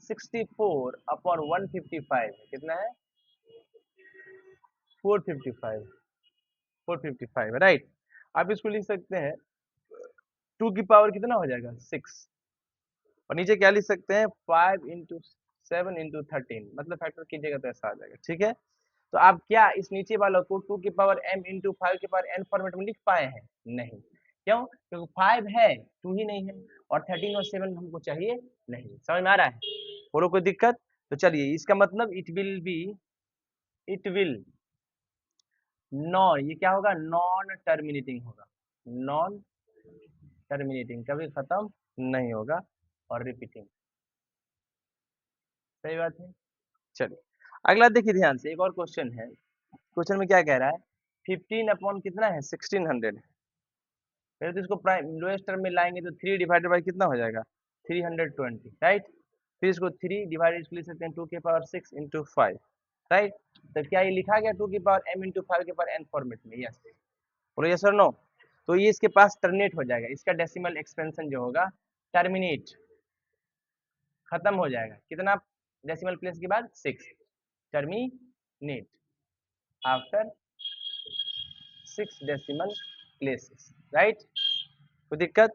64/155 कितना है, 455, 455 राइट। आप इसको लिख सकते हैं 2 की पावर कितना हो जाएगा 6, और नीचे क्या लिख सकते हैं 5 × 7 × 13, मतलब फैक्टर कीजिएगा तो ऐसा आ जाएगा, ठीक है। तो आप क्या इस नीचे वालों को 2 की पावर m × 5 की पावर n फॉर्मेट में लिख पाए हैं? नहीं, क्यों? क्योंकि 5 है, 2 ही नहीं है, और 13 और 7 हमको चाहिए नहीं। समझ में आ रहा है? बोलो कोई दिक्कत? तो चलिए इसका मतलब इट विल नॉन, ये क्या होगा, नॉन टर्मिनेटिंग होगा, नॉन टर्मिनेटिंग, कभी खत्म नहीं होगा, और रिपीटिंग। सही बात है। चलिए अगला देखिए ध्यान से, एक और क्वेश्चन है। क्वेश्चन में क्या कह रहा है, 15 अपॉन कितना है 1600 है। पहले तो इसको प्राइम लोएस्ट टर्म में लाएंगे तो 3 डिवाइडेड बाई कितना हो जाएगा 320 राइट। फिर इसको 3 डिवाइडेड इसको लिख सकते हैं 2 के पावर 6 × 5 राइट। तो क्या ये लिखा गया 2 की पावर m × 5 के पावर n फॉर्मेट में? यस, बोलो यस और नो। तो ये इसके पास टर्मिनेट हो जाएगा, इसका डेसिमल एक्सपेंशन जो होगा टर्मिनेट, खत्म हो जाएगा, कितना डेसिमल प्लेस के बाद 6, terminate after 6 decimal places right. कोई दिक्कत?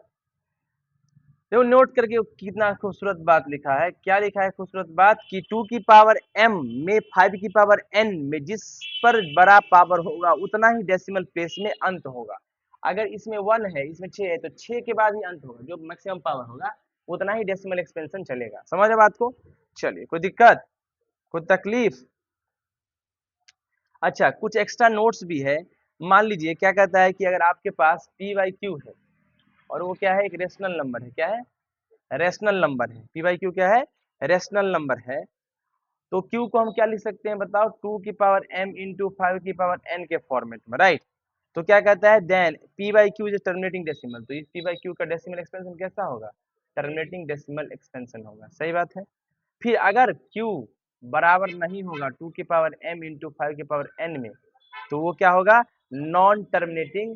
देखो नोट करके कितना खूबसूरत बात लिखा है, क्या लिखा है खूबसूरत बात कि 2 की पावर m में 5 की पावर n में जिस पर बड़ा पावर होगा उतना ही डेसिमल प्लेस में अंत होगा। अगर इसमें 1 है, इसमें 6 है, तो 6 के बाद ही अंत होगा, जो मैक्सिमम पावर होगा उतना ही डेसिमल एक्सपेंशन चलेगा। समझ रहे बात को? चलिए कोई दिक्कत, कोई तकलीफ? अच्छा कुछ एक्स्ट्रा नोट्स भी है। मान लीजिए क्या कहता है कि अगर आपके पास पी वाई क्यू है, और वो क्या है, एक रेशनल नंबर है, क्या है, रेशनल नंबर है, पी वाई क्यू क्या है, रेशनल नंबर है। तो क्यू को हम क्या लिख सकते हैं बताओ, 2 की पावर m × 5 की पावर n के फॉर्मेट में राइट। तो क्या कहता है, then p by q is terminating decimal, तो इस पी बाई क्यू का डेसिमल एक्सपेंशन कैसा होगा, टर्मिनेटिंग डेसिमल एक्सपेंशन होगा। सही बात है। फिर अगर q बराबर नहीं होगा 2 की पावर m × 5 की पावर n में, तो वो क्या होगा, नॉन टर्मिनेटिंग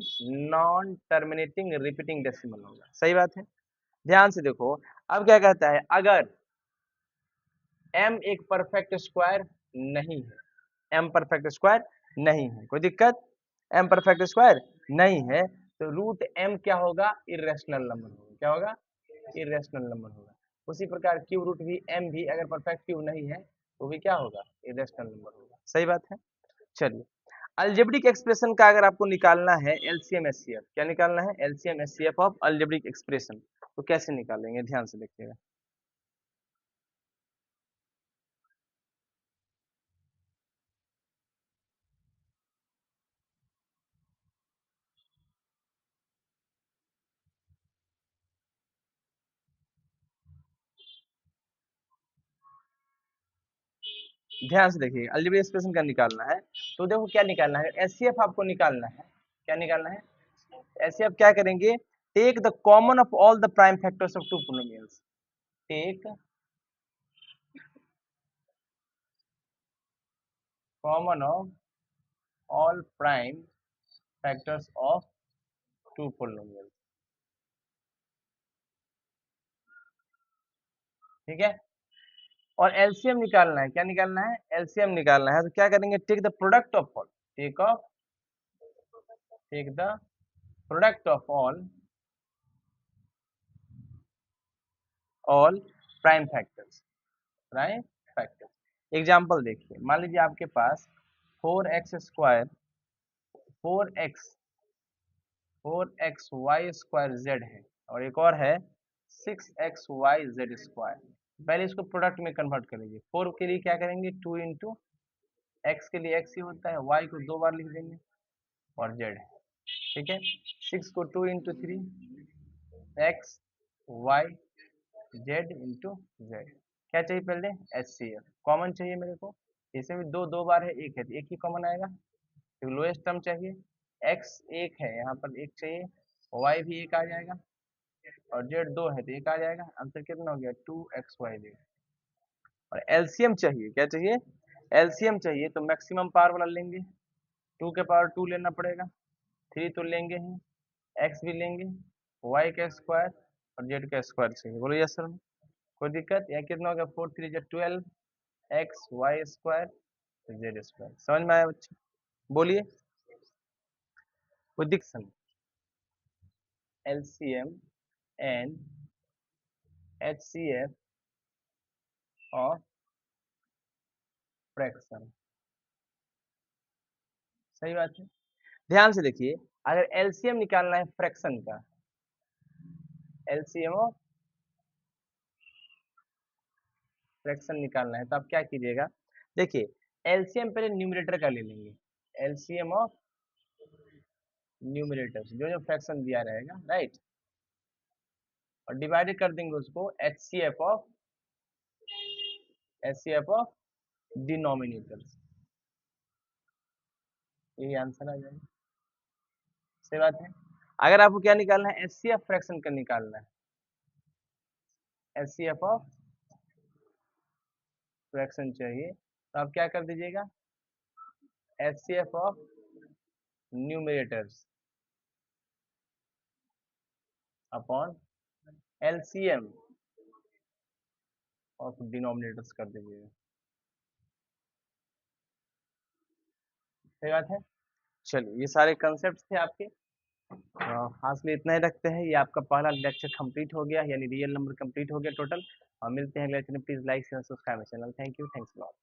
रिपीटिंग डेसिमल होगा। सही बात है। ध्यान से देखो, अब क्या कहता है, अगर m एक परफेक्ट स्क्वायर नहीं है, m परफेक्ट स्क्वायर नहीं है, कोई दिक्कत, m परफेक्ट स्क्वायर नहीं है, तो रूट m क्या होगा, इरेशनल नंबर होगा। क्या होगा, इरेशनल नंबर होगा। उसी प्रकार क्यूब रूट भी m भी अगर परफेक्ट क्यूब नहीं है तो भी क्या होगा, इरेशनल नंबर होगा। सही बात है। चलिए अलजेब्रिक एक्सप्रेशन का अगर आपको निकालना है एलसीएम एचसीएफ, क्या निकालना है, LCM HCF of algebraic expression, तो कैसे निकालेंगे, ध्यान से देखिएगा। ध्यान से देखिए, अलजेब्रिक एक्सप्रेशन का निकालना है, तो देखो क्या निकालना है, एचसीएफ आपको निकालना है। क्या निकालना है, एचसीएफ क्या करेंगे, take the common of all the prime factors of two polynomials, take common of all prime factors of two polynomials. ठीक है, और एलसीएम निकालना है, क्या निकालना है, एलसीएम निकालना है। तो क्या करेंगे, take the product of all, take the product of all prime factors, prime factors. Example देखिए, मान लीजिए आपके पास 4x² 4x 4xy² z है, और एक और है 6xyz²। पहले इसको प्रोडक्ट में कन्वर्ट करेंगे। 4 के लिए क्या करेंगे, 2 इंटू एक्स के लिए एक्स ही होता है, वाई को 2 बार लिख देंगे, और जेड है। ठीक है, 6 को 2 into 3 x y z into z. क्या चाहिए पहले, एच सी एफ कॉमन चाहिए मेरे को। इसमें भी दो दो बार है, एक है तो एक ही कॉमन आएगा। तो लोएस्ट टर्म चाहिए, एक्स एक है, यहाँ पर एक चाहिए, वाई भी एक आ जाएगा, और जेड दो है तो एक आ जाएगा। आंसर कितना हो गया, 2xyz। और एलसीएम चाहिए, क्या चाहिए, एलसीएम चाहिए, तो मैक्सिमम पावर वाला लेंगे, 2 के पावर 2 लेना पड़ेगा, 3 तो लेंगे ही, एक्स भी लेंगे, वाई का स्क्वायर और जेड का स्क्वायर चाहिए। बोलो यस सर। कोई दिक्कत? यहाँ कितना होगा? 4 3 जा 12 x y square z square. समझ में आया बच्चे? बोलिए कोई दिक्कत? LCM and HCF of fraction. सही बात है। ध्यान से देखिए, अगर एलसीएम निकालना है फ्रैक्शन का, एलसीएम ऑफ फ्रैक्शन निकालना है, तो आप क्या कीजिएगा? देखिए, एलसीएम पहले न्यूमरेटर का ले लेंगे, एलसीएम ऑफ न्यूमरेटर जो जो फ्रैक्शन दिया रहेगा, राइट, और डिवाइडेड कर देंगे उसको एचसीएफ ऑफ डिनोमिनेटर। यही आंसर आ जाएगा। सही बात है। अगर आपको क्या निकालना है? एचसीएफ फ्रैक्शन का निकालना है, एचसीएफ ऑफ फ्रैक्शन चाहिए, तो आप क्या कर दीजिएगा? HCF of numerators upon LCM of denominators कर दीजिएगा। सही बात है। चलिए, ये सारे कंसेप्ट थे आपके। आज के लिए इतना ही रखते हैं। ये आपका पहला लेक्चर कंप्लीट हो गया, यानी रियल नंबर कंप्लीट हो गया टोटल। और मिलते हैं अगले लेक्चर में। Please like share subscribe channel. Thank you, thanks lot.